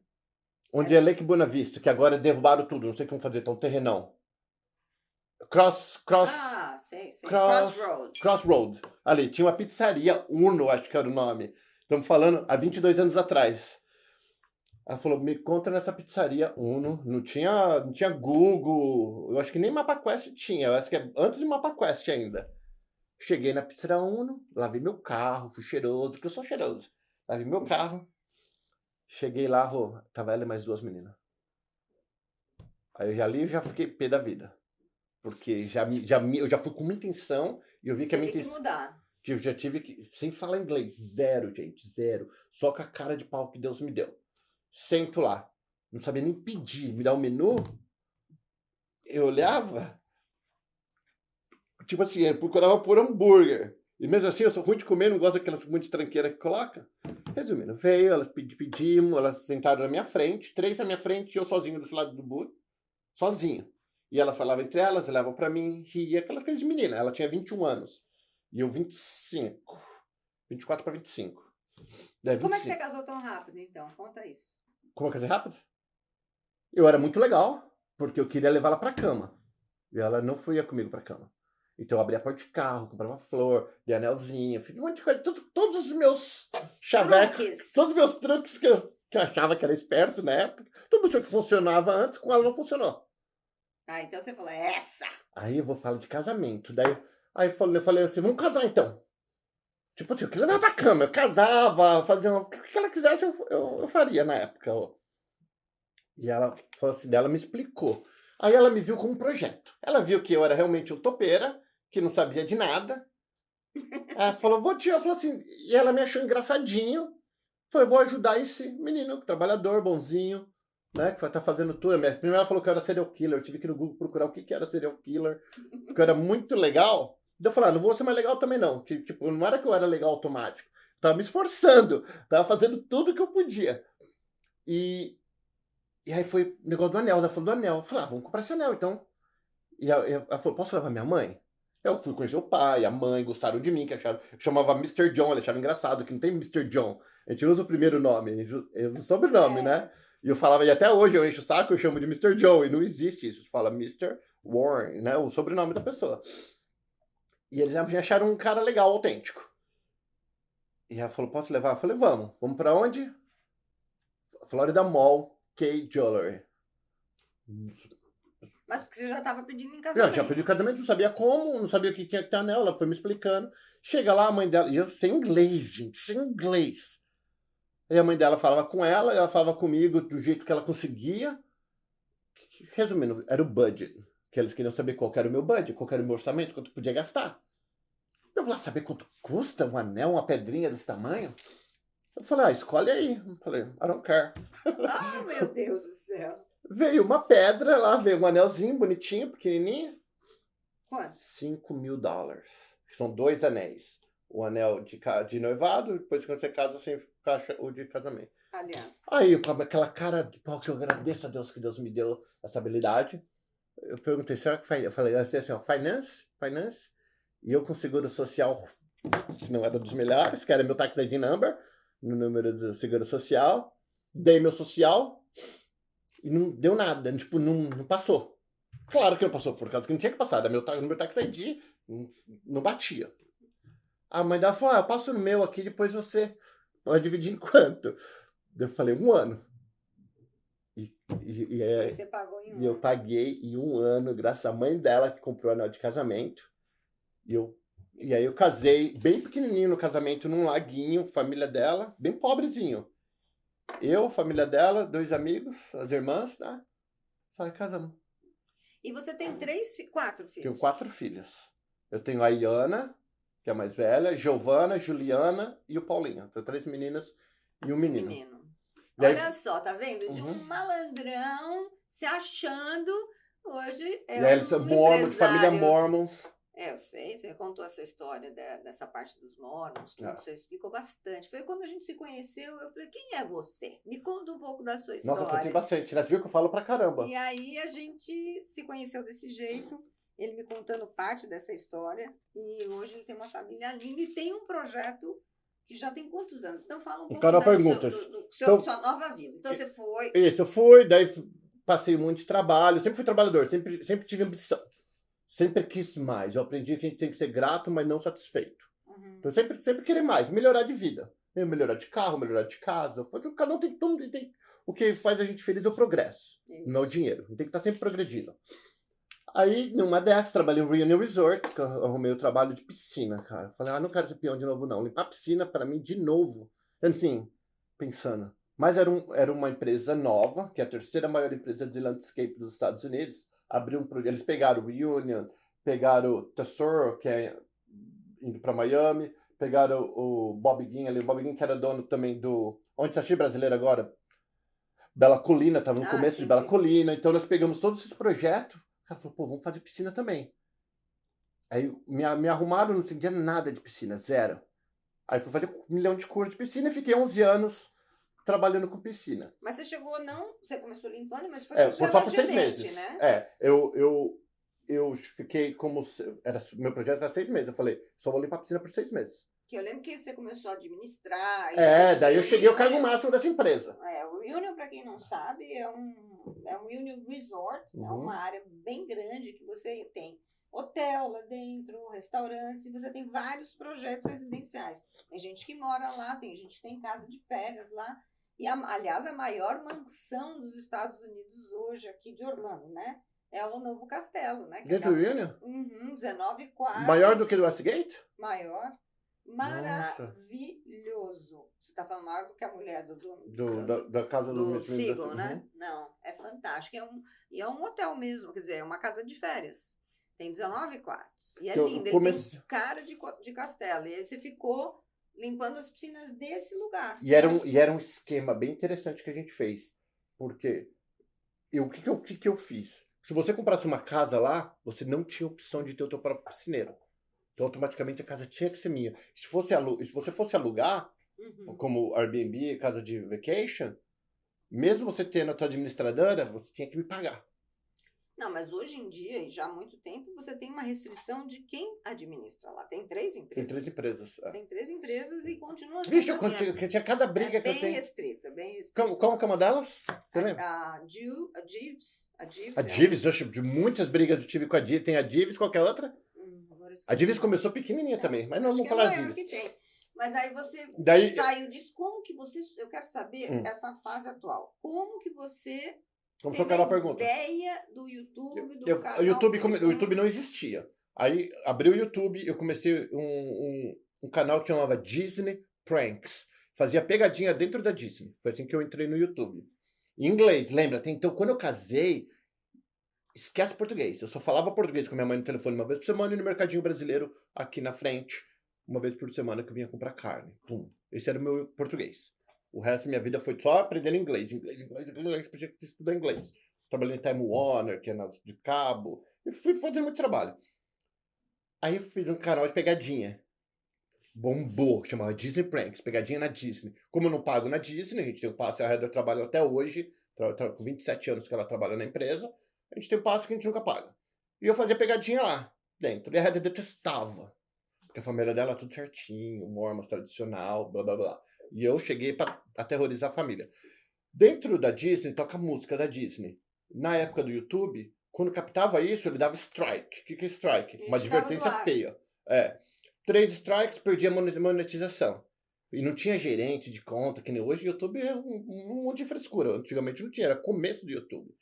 Onde é Lake Buena Vista, que agora derrubaram tudo, não sei o que vão fazer, tá um terrenão. Sei. Crossroads. Ali, tinha uma pizzaria, Uno, acho que era o nome. Estamos falando há 22 anos atrás. Ela falou, me conta nessa pizzaria Uno. Não tinha Google, eu acho que nem MapaQuest tinha, eu acho que é antes de MapaQuest ainda. Cheguei na pizzaria Uno, lavei meu carro, fui cheiroso, porque eu sou cheiroso. Lavei meu carro, cheguei lá, tava ela e mais 2 meninas. Aí eu já fiquei pé da vida. Porque eu já fui com uma intenção e eu vi que a minha intenção... que mudar. Que eu já tive que... Sem falar inglês. Zero, gente. Zero. Só com a cara de pau que Deus me deu. Sento lá. Não sabia nem pedir. Me dar o menu. Eu olhava. Tipo assim, eu procurava por hambúrguer. E mesmo assim, eu sou ruim de comer. Não gosto daquelas muito de tranqueira que coloca. Resumindo, veio. Elas pedimos. Elas sentaram na minha frente. 3 na minha frente. E eu sozinho desse lado do booth. Sozinho. E elas falavam entre elas, levavam pra mim, ria, aquelas coisas de menina. Ela tinha 21 anos. E eu 25. 24 para 25. E como é que você casou tão rápido, então? Conta isso. Como eu casei rápido? Eu era muito legal, porque eu queria levá-la pra cama. E ela não ia comigo pra cama. Então eu abri a porta de carro, comprava flor, dei anelzinho, fiz um monte de coisa. Todos os meus chavecos, todos os meus truques que eu achava que era esperto na época, tudo isso que funcionava antes, com ela não funcionou. Ah, então você falou, essa! Aí eu vou falar de casamento. Aí eu falei assim, vamos casar então. Tipo assim, eu queria levar pra cama. Eu casava, fazia o que ela quisesse, eu faria na época. E ela falou assim, ela me explicou. Aí ela me viu como um projeto. Ela viu que eu era realmente um topeira, que não sabia de nada. Ela falou, ela falou assim, e ela me achou engraçadinho. Falei, vou ajudar esse menino, trabalhador, bonzinho. Né, que tá fazendo tudo. Primeiro ela falou que eu era serial killer. Eu tive que ir no Google procurar o que era serial killer. Porque eu era muito legal. Então eu falei, não vou ser mais legal também não. Que, tipo, não era que eu era legal automático. Eu tava me esforçando. Tava fazendo tudo que eu podia. E aí foi o negócio do anel. Ela falou do anel. Eu falei, vamos comprar esse anel então. E ela falou, posso levar minha mãe? Eu fui conhecer o pai, a mãe, gostaram de mim, que acharam. Eu chamava Mr. John, eles achavam engraçado, que não tem Mr. John. A gente usa o primeiro nome, a gente usa o sobrenome, né? E eu falava, e até hoje eu encho o saco, eu chamo de Mr. Joe, e não existe isso. Você fala Mr. Warren, né? O sobrenome da pessoa. E eles me acharam um cara legal, autêntico. E ela falou, posso levar? Eu falei, vamos pra onde? Florida Mall, K Jewelry. Mas porque você já estava pedindo em casamento. Eu já pedi casamento, não sabia como, não sabia o que tinha que ter anel, ela foi me explicando. Chega lá, a mãe dela, e eu sem inglês, gente, sem inglês. Aí a mãe dela falava com ela falava comigo do jeito que ela conseguia. Resumindo, era o budget. Que eles queriam saber qual era o meu budget, qual era o meu orçamento, quanto eu podia gastar. Eu vou lá saber quanto custa um anel, uma pedrinha desse tamanho. Eu falei, escolhe aí. Eu falei, I don't care. Ah, meu Deus do céu. Veio uma pedra lá, veio um anelzinho bonitinho, pequenininho. Quanto? $5.000. Que são 2 anéis. O anel de noivado, depois que você casa, você encaixa o de casamento. Aliás. Aí, com aquela cara de pau que eu agradeço a Deus que Deus me deu essa habilidade, eu perguntei, será que eu falei assim, finance, e eu com seguro social, que não era dos melhores, que era meu tax ID number, no número de seguro social, dei meu social, e não deu nada, tipo, não passou. Claro que não passou, por causa que não tinha que passar, era meu tax ID, não batia. A mãe dela falou, eu passo no meu aqui, depois você pode dividir em quanto? Eu falei, 1 ano. E você pagou em 1 ano. Eu paguei em 1 ano, graças à mãe dela que comprou o anel de casamento. E aí eu casei bem pequenininho no casamento, num laguinho, família dela, bem pobrezinho. Eu, família dela, 2 amigos, as irmãs, tá? Só casamos. E você tem 4 filhos? Tenho 4 filhas. Eu tenho a Iana, que é a mais velha, Giovana, Juliana e o Paulinho. Tenho 3 meninas e um menino. Olha só, tá vendo? De um malandrão se achando, hoje é um eles são mormons, de família mormons. Eu sei, você contou essa história dessa parte dos mormons, tudo, você explicou bastante. Foi quando a gente se conheceu, eu falei, quem é você? Me conta um pouco da sua história. Nossa, eu contei bastante, né? Você viu que eu falo pra caramba. E aí a gente se conheceu desse jeito, ele me contando parte dessa história, e hoje ele tem uma família linda e tem um projeto que já tem quantos anos? Então fala um pouco Então, da perguntas. sua nova vida. Então você foi... Isso, eu fui, daí passei um monte de trabalho, sempre fui trabalhador, sempre tive ambição. Sempre quis mais. Eu aprendi que a gente tem que ser grato, mas não satisfeito. Então, sempre querer mais, melhorar de vida. Melhorar de carro, melhorar de casa. Cada um tem, todo mundo tem. O que faz a gente feliz é o progresso, não é o dinheiro. Tem que estar sempre progredindo. Aí, numa dessas, trabalhei no Reunion Resort, que eu arrumei o trabalho de piscina, cara. Falei, não quero ser peão de novo, não. Limpar a piscina, pra mim, de novo. Assim, pensando. Mas era uma empresa nova, que é a terceira maior empresa de landscape dos Estados Unidos. Abriu um projeto. Eles pegaram o Reunion, pegaram o Tesoro, que é indo pra Miami, pegaram o Bob Guin ali. O Bob Guin, que era dono também do... Onde tá cheio brasileiro agora? Bela Colina, tava no começo de Bela Colina. Então, nós pegamos todos esses projetos. O cara falou, pô, vamos fazer piscina também. Aí me arrumaram, não entendia nada de piscina, zero. Aí fui fazer 1 milhão de cursos de piscina e fiquei 11 anos trabalhando com piscina. Mas você chegou, não... Você começou limpando, mas depois você só por 6 meses. Né? Eu fiquei como... meu projeto era 6 meses. Eu falei, só vou limpar a piscina por 6 meses. Que eu lembro que você começou a administrar. Daí eu cheguei ao cargo máximo dessa empresa. O Reunion, para quem não sabe, é um Reunion Resort, é uma área bem grande que você tem hotel lá dentro, restaurantes, e você tem vários projetos residenciais. Tem gente que mora lá, tem gente que tem casa de férias lá. E, aliás, a maior mansão dos Estados Unidos hoje, aqui de Orlando, né? É o Novo Castelo, né? Dentro do Reunion? 19 quartos. Maior do que o Westgate? Maior. Maravilhoso. Nossa. Você está falando maior do que a mulher da casa do Siegel, né? Não, é fantástico. E é um hotel mesmo, quer dizer, é uma casa de férias. Tem 19 quartos. E é lindo, ele tem cara de castelo. E aí você ficou limpando as piscinas desse lugar. E era um esquema bem interessante que a gente fez. Porque o que eu fiz? Se você comprasse uma casa lá, você não tinha opção de ter o teu próprio piscineiro. Então, automaticamente, a casa tinha que ser minha. Se você fosse alugar, como Airbnb, casa de vacation, mesmo você tendo a tua administradora, você tinha que me pagar. Não, mas hoje em dia, e já há muito tempo, você tem uma restrição de quem administra lá. Tem 3 empresas. Tem 3 empresas. Tem 3 empresas e continua sendo Vixe, assim. Que tinha cada briga que eu tenho. É bem restrito. Como que é uma delas? Você lembra? A Jeeves. A Jeeves, de muitas brigas eu tive com a Jeeves. Tem a Jeeves, qualquer outra? A Jeeves começou pequenininha também, mas não vamos falar disso. Mas aí você saiu disso. Como que você... Eu quero saber essa fase atual. Como que você... Como só aquela pergunta. Ideia do YouTube, canal... O YouTube não existia. Aí, abri o YouTube, eu comecei um canal que chamava Disney Pranks. Fazia pegadinha dentro da Disney. Foi assim que eu entrei no YouTube. Em inglês, lembra? Então, quando eu casei, esquece português. Eu só falava português com minha mãe no telefone uma vez por semana e no mercadinho brasileiro aqui na frente, uma vez por semana que eu vinha comprar carne. Pum. Esse era o meu português. O resto da minha vida foi só aprendendo inglês, porque eu estudar inglês. Trabalhei em Time Warner, que é de cabo, e fui fazendo muito trabalho. Aí eu fiz um canal de pegadinha. Bombou, chamava Disney Pranks, pegadinha na Disney. Como eu não pago na Disney, a gente tem um passe, a Heather trabalha até hoje, com 27 anos que ela trabalha na empresa, a gente tem um passe que a gente nunca paga. E eu fazia pegadinha lá, dentro. E a Heather detestava, porque a família dela é tudo certinho, mormons tradicional, blá blá blá. E eu cheguei para aterrorizar a família. Dentro da Disney, toca música da Disney. Na época do YouTube, quando captava isso, ele dava strike. O que é strike? Uma advertência feia. 3 strikes, perdia a monetização. E não tinha gerente de conta, que nem hoje. O YouTube é um monte de frescura. Antigamente não tinha, era começo do YouTube.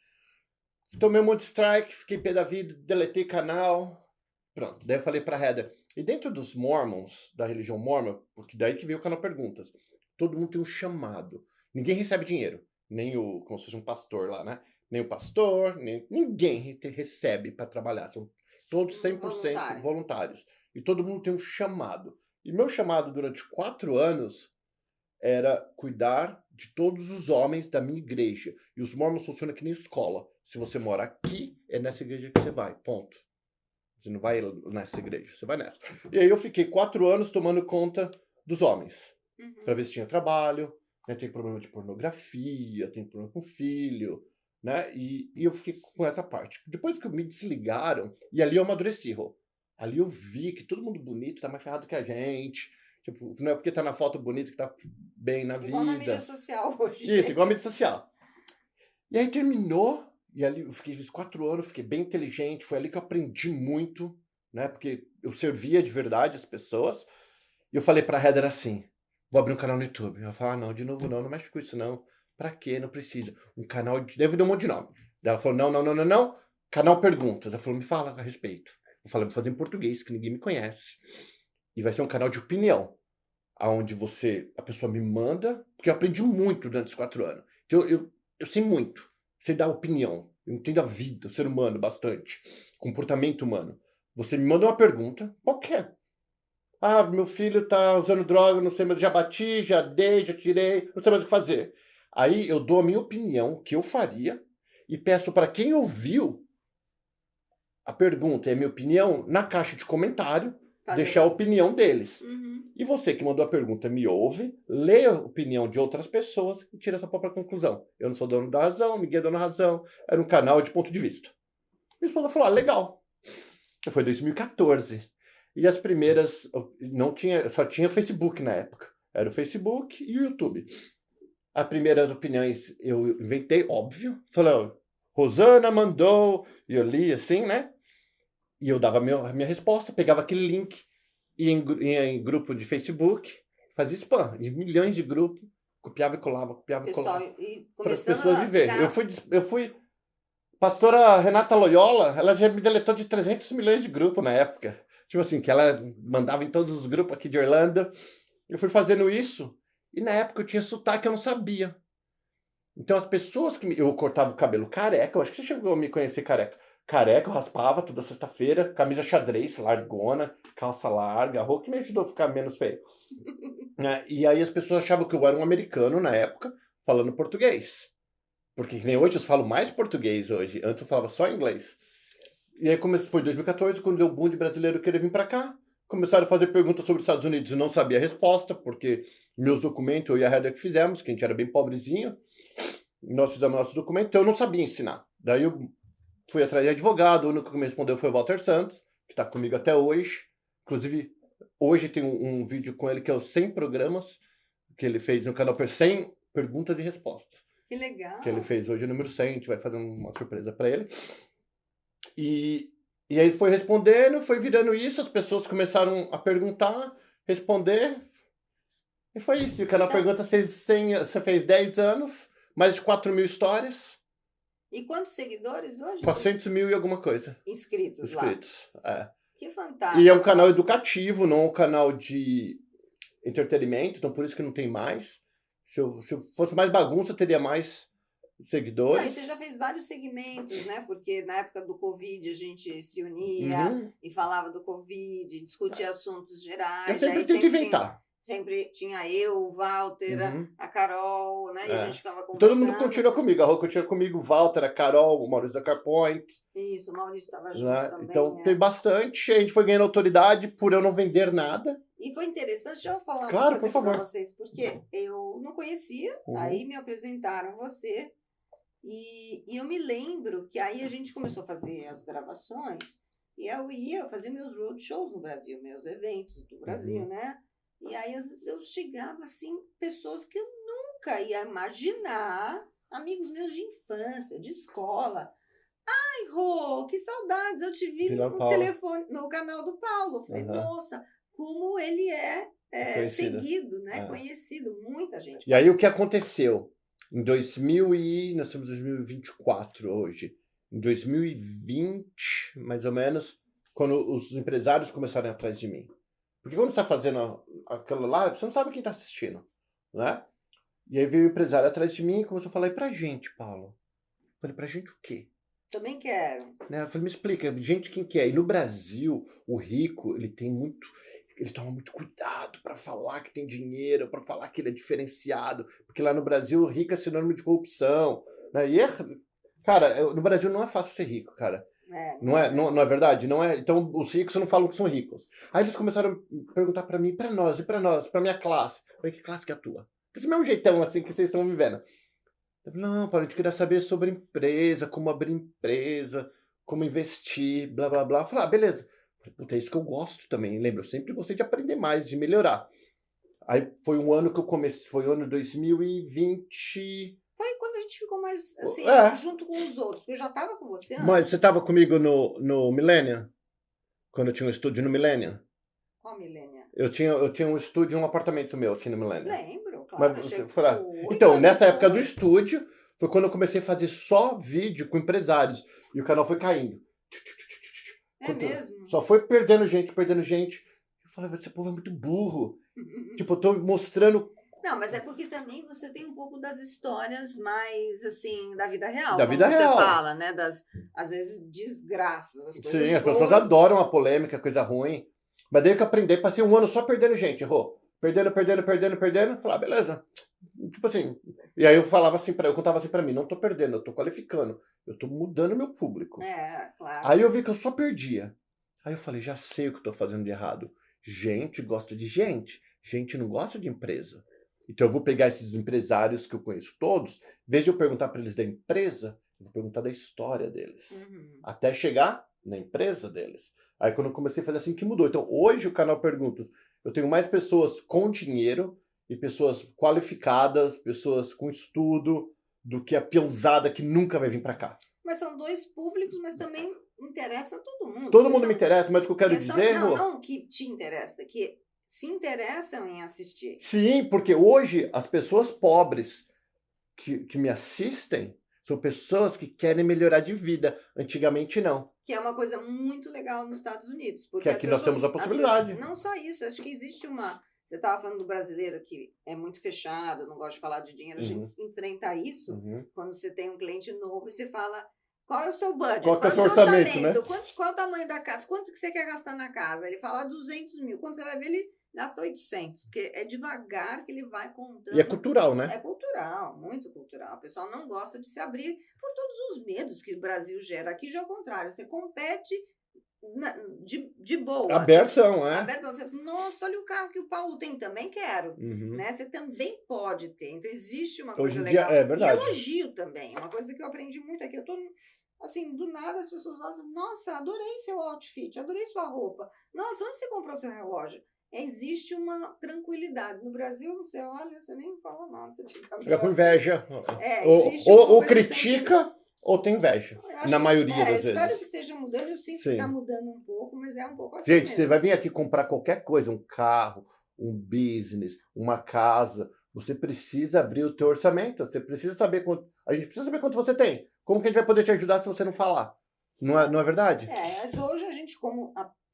Tomei um monte de strike, fiquei pé da vida, deletei canal. Pronto, daí eu falei pra Heather. E dentro dos Mormons, da religião mormon, porque daí que veio o canal Perguntas, todo mundo tem um chamado. Ninguém recebe dinheiro. Nem como se fosse um pastor lá, né? Nem o pastor, ninguém recebe para trabalhar. São todos 100% voluntários. E todo mundo tem um chamado. E meu chamado durante 4 anos era cuidar de todos os homens da minha igreja. E os mormons funcionam que nem escola. Se você mora aqui, é nessa igreja que você vai. Ponto. Você não vai nessa igreja, você vai nessa. E aí eu fiquei 4 anos tomando conta dos homens. Para ver se tinha trabalho, né? Tem problema de pornografia, tem problema com filho, né? E eu fiquei com essa parte. Depois que me desligaram, e ali eu amadureci, Ali eu vi que todo mundo bonito tá mais ferrado que a gente, Tipo, não é porque tá na foto bonita que tá bem na vida. Igual na mídia social hoje. Isso, igual a mídia social. E aí terminou, e ali eu fiquei 4 anos, fiquei bem inteligente, foi ali que eu aprendi muito, né? Porque eu servia de verdade as pessoas. E eu falei pra Heather assim, vou abrir um canal no YouTube. Ela falou, não, de novo não mexe com isso não. Pra quê? Não precisa. Um canal de... Deve dar um monte de nome. Daí ela falou, não. Canal Perguntas. Ela falou, me fala a respeito. Eu falei, vou fazer em português, que ninguém me conhece. E vai ser um canal de opinião. Onde a pessoa me manda, porque eu aprendi muito durante esses 4 anos. Então eu sei muito. Sei dar opinião. Eu entendo a vida, o ser humano, bastante. Comportamento humano. Você me manda uma pergunta, qualquer. Ah, meu filho tá usando droga, não sei mais, já bati, já dei, já tirei, não sei mais o que fazer. Aí eu dou a minha opinião, o que eu faria, e peço para quem ouviu a pergunta e a minha opinião na caixa de comentário, deixar a opinião deles. E você que mandou a pergunta me ouve, lê a opinião de outras pessoas e tira a sua própria conclusão. Eu não sou dono da razão, ninguém é dono da razão. Era um canal de ponto de vista. Minha esposa falou, legal. Foi 2014. E as primeiras, só tinha Facebook na época. Era o Facebook e o YouTube. As primeiras opiniões eu inventei, óbvio. Falei, Rosana mandou, e eu li assim, né? E eu dava a minha resposta, pegava aquele link, ia em grupo de Facebook, fazia spam, de milhões de grupos, copiava e colava. Para as pessoas ir ver. Eu fui... Pastora Renata Loyola, ela já me deletou de 300 milhões de grupos na época. Tipo assim, que ela mandava em todos os grupos aqui de Orlando. Eu fui fazendo isso, e na época eu tinha sotaque, eu não sabia. Então as pessoas que eu cortava o cabelo careca, eu acho que você chegou a me conhecer careca. Careca, eu raspava toda sexta-feira, camisa xadrez, largona, calça larga, roupa que me ajudou a ficar menos feio. E aí as pessoas achavam que eu era um americano na época, falando português. Porque nem hoje eu falo mais português hoje. Antes eu falava só inglês. E aí foi 2014, quando deu o boom de brasileiro querer vir para cá. Começaram a fazer perguntas sobre os Estados Unidos e não sabia a resposta, porque meus documentos, eu e a Heather que fizemos, que a gente era bem pobrezinho, nós fizemos nossos documentos, então eu não sabia ensinar. Daí eu fui atrás de advogado, o único que me respondeu foi o Walter Santos, que está comigo até hoje. Inclusive, hoje tem um vídeo com ele que é os 100 programas que ele fez no canal 100 perguntas e respostas. Que legal. Que ele fez hoje o número 100, a gente vai fazer uma surpresa para ele. E aí foi respondendo, foi virando isso, as pessoas começaram a perguntar, responder, e foi isso. E o canal Perguntas você fez 10 anos, mais de 4 mil histórias. E quantos seguidores hoje? 400 mil e alguma coisa. Inscritos lá. É. Que fantástico. E é um canal educativo, não um canal de entretenimento, então por isso que não tem mais. Se eu fosse mais bagunça, teria mais seguidores. Não, e você já fez vários segmentos, né? Porque na época do Covid a gente se unia e falava do Covid, discutia assuntos gerais. Eu sempre tento inventar. Sempre tinha eu, o Walter, a Carol, né? E a gente ficava conversando. Todo mundo continua comigo. A Rô continua comigo, o Walter, a Carol, o Maurício da Carpoint. Isso, o Maurício estava junto também. Então tem bastante. A gente foi ganhando autoridade por eu não vender nada. E foi interessante, deixa eu falar uma coisa para vocês, porque eu não conhecia, aí me apresentaram você. E eu me lembro que aí a gente começou a fazer as gravações e eu ia fazer meus roadshows no Brasil, meus eventos do Brasil, né? E aí, às vezes, eu chegava, assim, pessoas que eu nunca ia imaginar, amigos meus de infância, de escola. Ai, Rô, que saudades, eu te vi no telefone, no canal do Paulo. Eu falei, nossa, como ele é seguido, né? Conhecido, muita gente. E aí, o que aconteceu? Nós estamos em 2024 hoje. Em 2020, mais ou menos, quando os empresários começaram a ir atrás de mim. Porque quando você está fazendo aquilo lá, você não sabe quem está assistindo, né? E aí veio o empresário atrás de mim e começou a falar, e pra gente, Paulo? Eu falei, pra gente o quê? Também quero. Né? Eu falei, me explica, gente, quem que é? E no Brasil, o rico, ele toma muito cuidado para falar que tem dinheiro, para falar que ele é diferenciado, porque lá no Brasil, o rico é sinônimo de corrupção, né? E cara, no Brasil não é fácil ser rico, cara. Não é verdade? Não é. Então os ricos não falam que são ricos. Aí eles começaram a perguntar pra mim, pra nós, pra minha classe. Eu falei, que classe que é a tua? Esse mesmo jeitão assim que vocês estão vivendo. Eu falei, não, Paulo, a gente queria saber sobre empresa, como abrir empresa, como investir, blá blá blá. Eu falei, beleza. Eu falei, puta, é isso que eu gosto também. Lembra? Eu sempre gostei de aprender mais, de melhorar. Aí foi um ano que eu comecei, foi o ano 2020. Foi quando a gente ficou mais, assim, É. junto com os outros, porque eu já estava com você Mas você antes. estava comigo no Millennium? Quando eu tinha um estúdio no Millennium? Qual milênia? Eu tinha um estúdio, um apartamento meu aqui no Millennium. Lembro, Mas claro. você Achei foi lá. que Então, nessa época do depois. estúdio, foi quando eu comecei a fazer só vídeo com empresários. E o canal foi caindo. É mesmo? Só foi perdendo gente, perdendo gente. Eu falei, esse povo é muito burro. Tipo, eu tô mostrando Não, mas é porque também você tem um pouco das histórias mais, assim, da vida real, da como vida você real. fala, né? Das, às vezes, desgraças, as coisas Sim, as boas. pessoas adoram a polêmica, coisa ruim. Mas daí que eu aprendi, passei um ano só perdendo gente, errou. Perdendo. Falei, beleza. Tipo assim. E aí eu falava assim eu contava assim pra mim, não tô perdendo, eu tô qualificando. Eu tô mudando meu público. É, claro. Aí eu vi que eu só perdia. Aí eu falei, já sei o que eu tô fazendo de errado. Gente gosta de gente. Gente não gosta de empresa. Então eu vou pegar esses empresários que eu conheço todos, em vez de eu perguntar para eles da empresa, eu vou perguntar da história deles. Até chegar na empresa deles. Aí quando eu comecei a fazer assim que mudou. Então hoje o canal Perguntas, eu tenho mais pessoas com dinheiro e pessoas qualificadas, pessoas com estudo, do que a peãozada que nunca vai vir para cá. Mas são dois públicos, mas também interessa a todo mundo. Todo mundo me interessa, mas o que eu quero porque dizer... não que te interessa, que se interessam em assistir. Sim, porque hoje as pessoas pobres que me assistem são pessoas que querem melhorar de vida. Antigamente, não. Que é uma coisa muito legal nos Estados Unidos. Porque Que aqui nós temos a possibilidade. Não só isso, acho que existe uma... Você estava falando do brasileiro que é muito fechado, não gosta de falar de dinheiro. A gente enfrenta isso quando você tem um cliente novo e você fala... Qual é o seu budget? Qual que é o seu orçamento, né? Qual é o tamanho da casa? Quanto que você quer gastar na casa? Ele fala 200 mil. Quando você vai ver, ele gasta 800. Porque é devagar que ele vai contando. E é cultural, né? É cultural, muito cultural. O pessoal não gosta de se abrir por todos os medos que o Brasil gera. Aqui já é o contrário. Você compete de boa. Abertão, é? Abertão. Você fala assim, nossa, olha o carro que o Paulo tem. Também quero. Né? Você também pode ter. Então, existe uma coisa legal. É verdade. E elogio também. Uma coisa que eu aprendi muito aqui. Eu tô... Assim, do nada as pessoas olham, nossa, adorei seu outfit, adorei sua roupa. Nossa, onde você comprou seu relógio? Existe uma tranquilidade. No Brasil, você olha, você nem fala nada, você fica com inveja. Ou critica, ou tem inveja. Na maioria das vezes. Eu espero que esteja mudando, eu sinto que está mudando um pouco, mas é um pouco assim Gente, mesmo. você vai vir aqui comprar qualquer coisa, um carro, um business, uma casa, você precisa abrir o teu orçamento, você precisa saber quanto... A gente precisa saber quanto você tem. Como que a gente vai poder te ajudar se você não falar? Não é verdade? Mas hoje a gente, como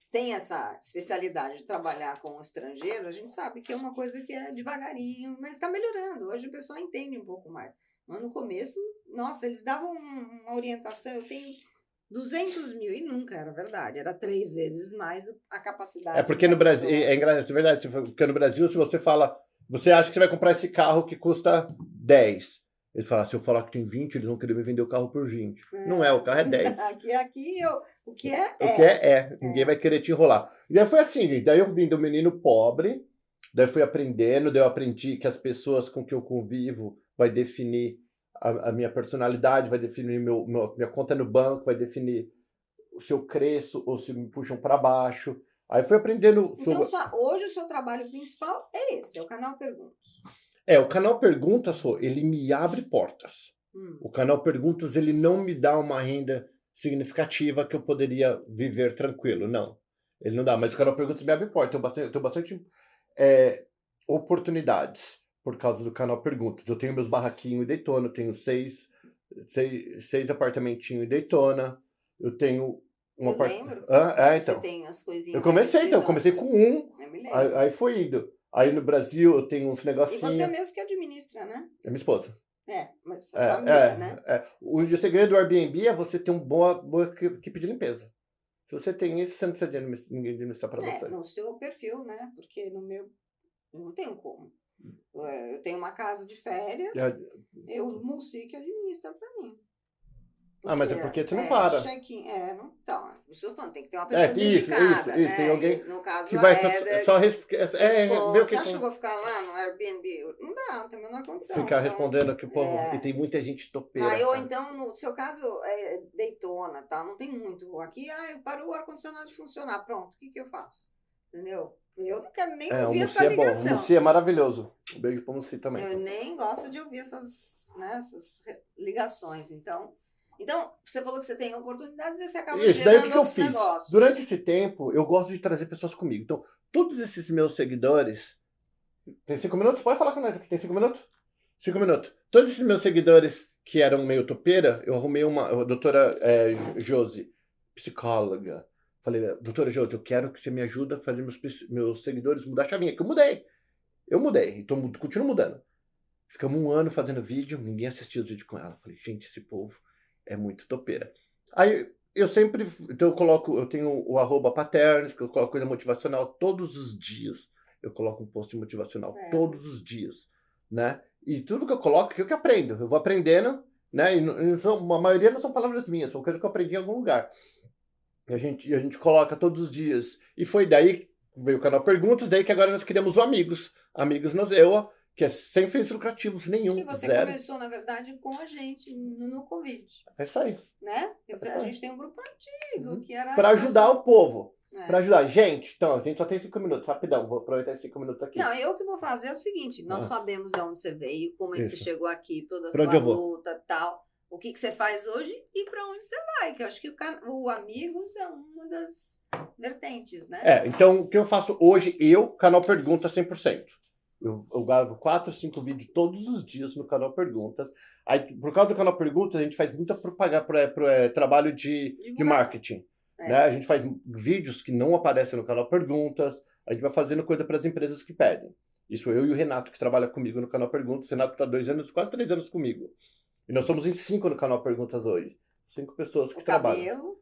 tem essa especialidade de trabalhar com o estrangeiro, a gente sabe que é uma coisa que é devagarinho, mas está melhorando. Hoje o pessoal entende um pouco mais. Mas no começo, nossa, eles davam uma orientação, eu tenho 200 mil, e nunca era verdade, era 3 vezes mais a capacidade. É porque no Brasil, é engraçado, é verdade, porque no Brasil, se você fala, você acha que você vai comprar esse carro que custa 10. Eles falam, se eu falar que tem 20, eles vão querer me vender o carro por 20. Não é, o carro é 10. O que é. O que é. Ninguém vai querer te enrolar. E aí foi assim, gente. Daí eu vim do menino pobre, daí fui aprendendo, daí eu aprendi que as pessoas com que eu convivo vai definir a minha personalidade, vai definir minha conta no banco, vai definir se eu cresço ou se me puxam para baixo. Aí fui aprendendo... Então, hoje o seu trabalho principal é esse, é o canal Perguntas. O canal Perguntas, ele me abre portas. O canal Perguntas, ele não me dá uma renda significativa que eu poderia viver tranquilo, não. Ele não dá, mas o canal Perguntas me abre portas. Eu tenho bastante oportunidades por causa do canal Perguntas. Eu tenho meus barraquinhos em Daytona, eu tenho seis apartamentinhos em Daytona, eu tenho eu lembro. Então. Você tem as coisinhas. Eu comecei com um, aí foi indo. Aí no Brasil eu tenho uns negocinhos. E você mesmo que administra, né? É minha esposa. Mas a família, né? O segredo do Airbnb é você ter uma boa equipe de limpeza. Se você tem isso, você não precisa de ninguém administrar para você. No seu perfil, né? Porque no meu, eu não tenho como. Eu tenho uma casa de férias, o Mulsi que administra para mim. Mas é porque tu não para. Então, isso eu falando, tem que ter uma pessoa dedicada, isso, né? tem alguém no caso que vai só ver o que você acha que eu vou ficar lá no Airbnb? Não dá, não tem a menor condição. Ficar respondendo que o povo... E tem muita gente topeira. Ou então, no seu caso, Daytona, tá? Não tem muito. Aqui, parou o ar-condicionado de funcionar. Pronto, o que eu faço? Entendeu? Eu não quero nem O ouvir Mussi essa é bom. O ligação. Mussi é maravilhoso. Um beijo pro Mussi também. Eu nem gosto de ouvir essas ligações. Então, você falou que você tem oportunidades e você acaba Isso, daí o gerando que eu outros fiz? negócios. Durante esse tempo, eu gosto de trazer pessoas comigo. Então, todos esses meus seguidores. Tem 5 minutos? Pode falar com nós aqui. Tem 5 minutos? 5 minutos. Todos esses meus seguidores que eram meio topeira, eu arrumei a doutora Josi, psicóloga. Falei, doutora Josi, eu quero que você me ajude a fazer meus seguidores mudar a chavinha. Que eu mudei. Eu mudei. Então, continuo mudando. Ficamos 1 ano fazendo vídeo, ninguém assistia os vídeos com ela. Falei, gente, esse povo é muito topeira. Aí eu sempre. Então eu tenho o @paternos, que eu coloco coisa motivacional todos os dias. Eu coloco um post motivacional todos os dias, né? E tudo que eu coloco, que eu aprendo. Eu vou aprendendo, né? E a maioria não são palavras minhas, são coisas que eu aprendi em algum lugar. E a gente coloca todos os dias. E foi daí que veio o canal Perguntas, daí que agora nós criamos o Amigos. Amigos na Zewa, que é sem fins lucrativos nenhum. E você zero. começou, na verdade, com a gente no Covid. É isso aí. Né? Quer dizer, a gente tem um grupo antigo, que era... Para ajudar o povo. É. Para ajudar. Gente, então, a gente só tem 5 minutos, rapidão. Vou aproveitar esses 5 minutos aqui. Não, eu que vou fazer é o seguinte, nós sabemos de onde você veio, como é que você chegou aqui, toda a sua luta e tal, o que você faz hoje e para onde você vai, que eu acho que o Amigos é uma das vertentes, né? Então, o que eu faço hoje, canal Perguntas 100%. Eu gravo 4, 5 vídeos todos os dias no canal Perguntas. Aí, por causa do canal Perguntas, a gente faz muita propaganda para trabalho de marketing. Né? A gente faz vídeos que não aparecem no canal Perguntas. A gente vai fazendo coisa para as empresas que pedem. Isso eu e o Renato, que trabalha comigo no canal Perguntas. O Renato está 2 anos, quase 3 anos comigo. E nós somos em 5 no canal Perguntas hoje. 5 pessoas que trabalham.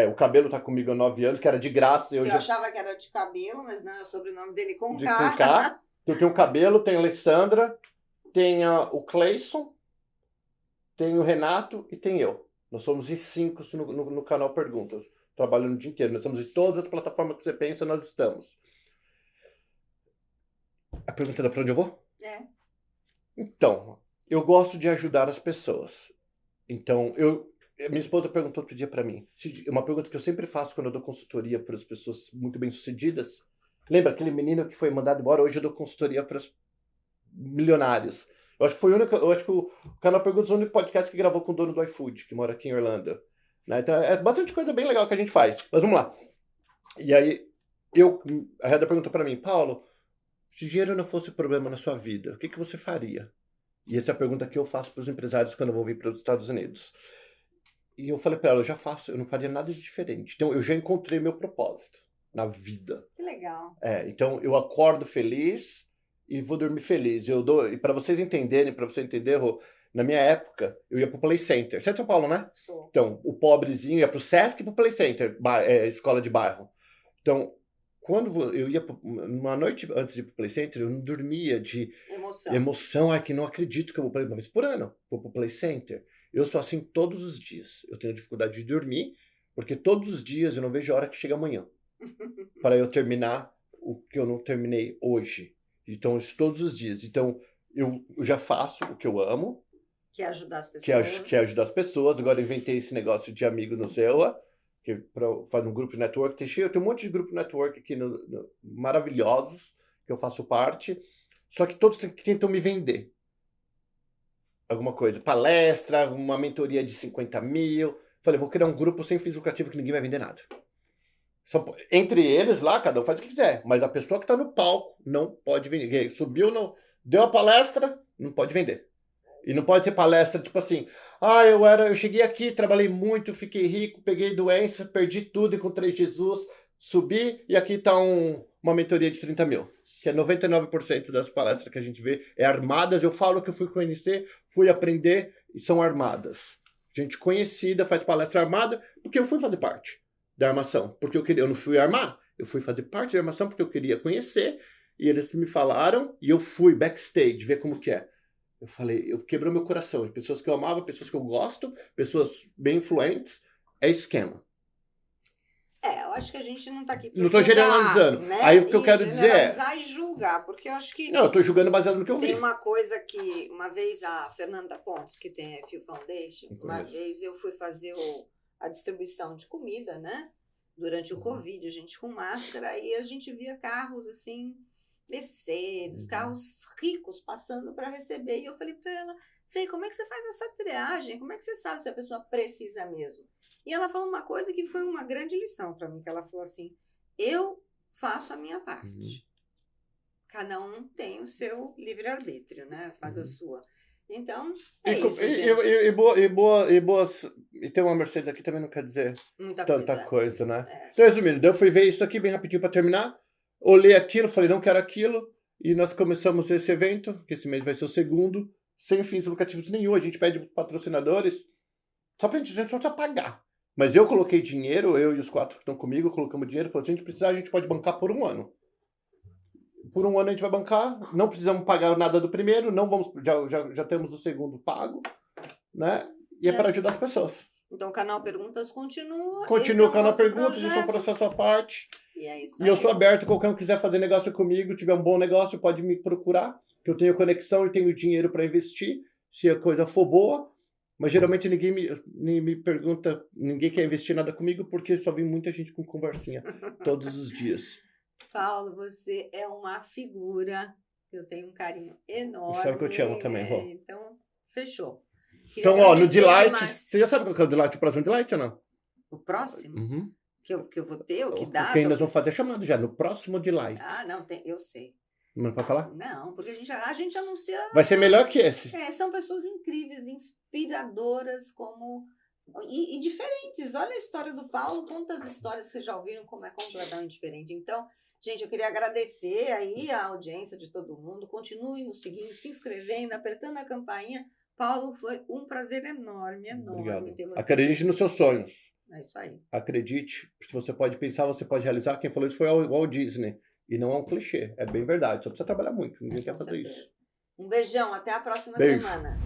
O Cabelo tá comigo há 9 anos, que era de graça. Eu achava que era de Cabelo, mas não, é o sobrenome dele com K. Com K. Então tem o Cabelo, tem a Alessandra, tem o Cleison, tem o Renato e tem eu. Nós somos em 5 no canal Perguntas, trabalhando o dia inteiro. Nós estamos em todas as plataformas que você pensa, nós estamos. A pergunta era pra onde eu vou? Então, eu gosto de ajudar as pessoas. Então, minha esposa perguntou outro dia pra mim, uma pergunta que eu sempre faço quando eu dou consultoria para as pessoas muito bem-sucedidas. Lembra aquele menino que foi mandado embora? Hoje eu dou consultoria para os milionários. Eu acho que foi o canal Perguntas é o único podcast que gravou com o dono do iFood, que mora aqui em Orlando. Né? Então é bastante coisa bem legal que a gente faz. Mas vamos lá. E aí, a Reda perguntou para mim, Paulo, se dinheiro não fosse problema na sua vida, o que você faria? E essa é a pergunta que eu faço para os empresários quando eu vou vir para os Estados Unidos. E eu falei para ela, eu não faria nada de diferente. Então eu já encontrei meu propósito na vida. Que legal. Então eu acordo feliz e vou dormir feliz. E para vocês entenderem, para você entender, Rô, na minha época, eu ia pro Play Center. Você é de São Paulo, né? Sou. Então, o pobrezinho ia pro Sesc e pro Play Center, escola de bairro. Então, quando eu ia, uma noite antes de ir pro Play Center, eu não dormia de emoção. Ai, que não acredito que eu vou para uma vez por ano. Vou pro Play Center. Eu sou assim todos os dias. Eu tenho dificuldade de dormir, porque todos os dias eu não vejo a hora que chega amanhã. Para eu terminar o que eu não terminei hoje. Então, isso todos os dias. Então, eu já faço o que eu amo. Que é ajudar as pessoas. Que é ajudar as pessoas. Agora, eu inventei esse negócio de amigo no Zewa, que faz um grupo de network. Eu tenho um monte de grupo de network aqui maravilhosos, que eu faço parte. Só que todos tentam me vender alguma coisa. Palestra, uma mentoria de 50 mil. Falei, vou criar um grupo sem fins lucrativos que ninguém vai vender nada. Entre eles lá, cada um faz o que quiser. Mas a pessoa que está no palco não pode vender. Subiu, deu a palestra, não pode vender. E não pode ser palestra tipo assim, eu cheguei aqui, trabalhei muito, fiquei rico, peguei doença, perdi tudo, encontrei Jesus, subi e aqui está uma mentoria de 30 mil. Que é 99% das palestras que a gente vê é armadas. Eu falo que eu fui conhecer, fui aprender e são armadas. Gente conhecida faz palestra armada porque eu fui fazer parte da armação. Porque eu não fui armar, eu fui fazer parte da armação porque eu queria conhecer e eles me falaram e eu fui backstage ver como que é. Eu falei, quebrou meu coração. Pessoas que eu amava, pessoas que eu gosto, pessoas bem influentes, é esquema. Eu acho que a gente não tá aqui pra não tô generalizando. Né? Aí o que eu quero dizer é... generalizar e julgar, porque eu acho que... Não, eu tô julgando baseado no que eu vi. Tem uma coisa que, uma vez a Fernanda Pontes, que tem a Fio Foundation, uma vez eu fui fazer a distribuição de comida, né? durante o Covid, a gente com máscara, aí a gente via carros assim, Mercedes, carros ricos passando para receber. E eu falei para ela, Fê, como é que você faz essa triagem? Como é que você sabe se a pessoa precisa mesmo? E ela falou uma coisa que foi uma grande lição para mim, que ela falou assim, eu faço a minha parte. Cada um tem o seu livre-arbítrio, né? Faz a sua. Então, isso, gente. E ter uma Mercedes aqui também não quer dizer Muita tanta coisa, né? É. Então, resumindo, eu fui ver isso aqui bem rapidinho para terminar, olhei aquilo, falei, não quero aquilo, e nós começamos esse evento, que esse mês vai ser o segundo, sem fins lucrativos nenhum. A gente pede para patrocinadores, só pra gente só precisa pagar. Mas eu coloquei dinheiro, eu e os 4 que estão comigo, colocamos dinheiro, falou, se a gente precisar, a gente pode bancar por 1 ano. Por 1 ano a gente vai bancar, não precisamos pagar nada do primeiro, não vamos, já temos o segundo pago, né? E é para ajudar as pessoas. Então o canal Perguntas continua. Continua o canal Perguntas, isso é um processo à parte. E é isso. E eu sou aberto, qualquer um quiser fazer negócio comigo, tiver um bom negócio, pode me procurar, que eu tenho conexão e tenho dinheiro para investir, se a coisa for boa. Mas geralmente ninguém me pergunta, ninguém quer investir nada comigo, porque só vem muita gente com conversinha todos os dias. Paulo, você é uma figura, eu tenho um carinho enorme. Sabe que eu te amo também, Rô. Então, fechou. Então, ó, no Delight, você já sabe qual que é o Delight, o próximo Delight ou não? O próximo? Uhum. Que eu vou ter, o que dá? Quem nós vamos fazer chamado já, no próximo Delight. Ah, não, eu sei. Não pode falar? Não, porque a gente anuncia... Vai ser melhor que esse. São pessoas incríveis, inspiradoras, e diferentes. Olha a história do Paulo, quantas histórias vocês já ouviram, como é completamente diferente. Então, gente, eu queria agradecer aí a audiência de todo mundo. Continue nos seguindo, se inscrevendo, apertando a campainha. Paulo, foi um prazer enorme ter você. Acredite nos seus sonhos. É isso aí. Acredite, se você pode pensar, você pode realizar. Quem falou isso foi o Walt Disney. E não é um clichê, é bem verdade. Só precisa trabalhar muito, ninguém quer fazer isso. Um beijão, até a próxima semana.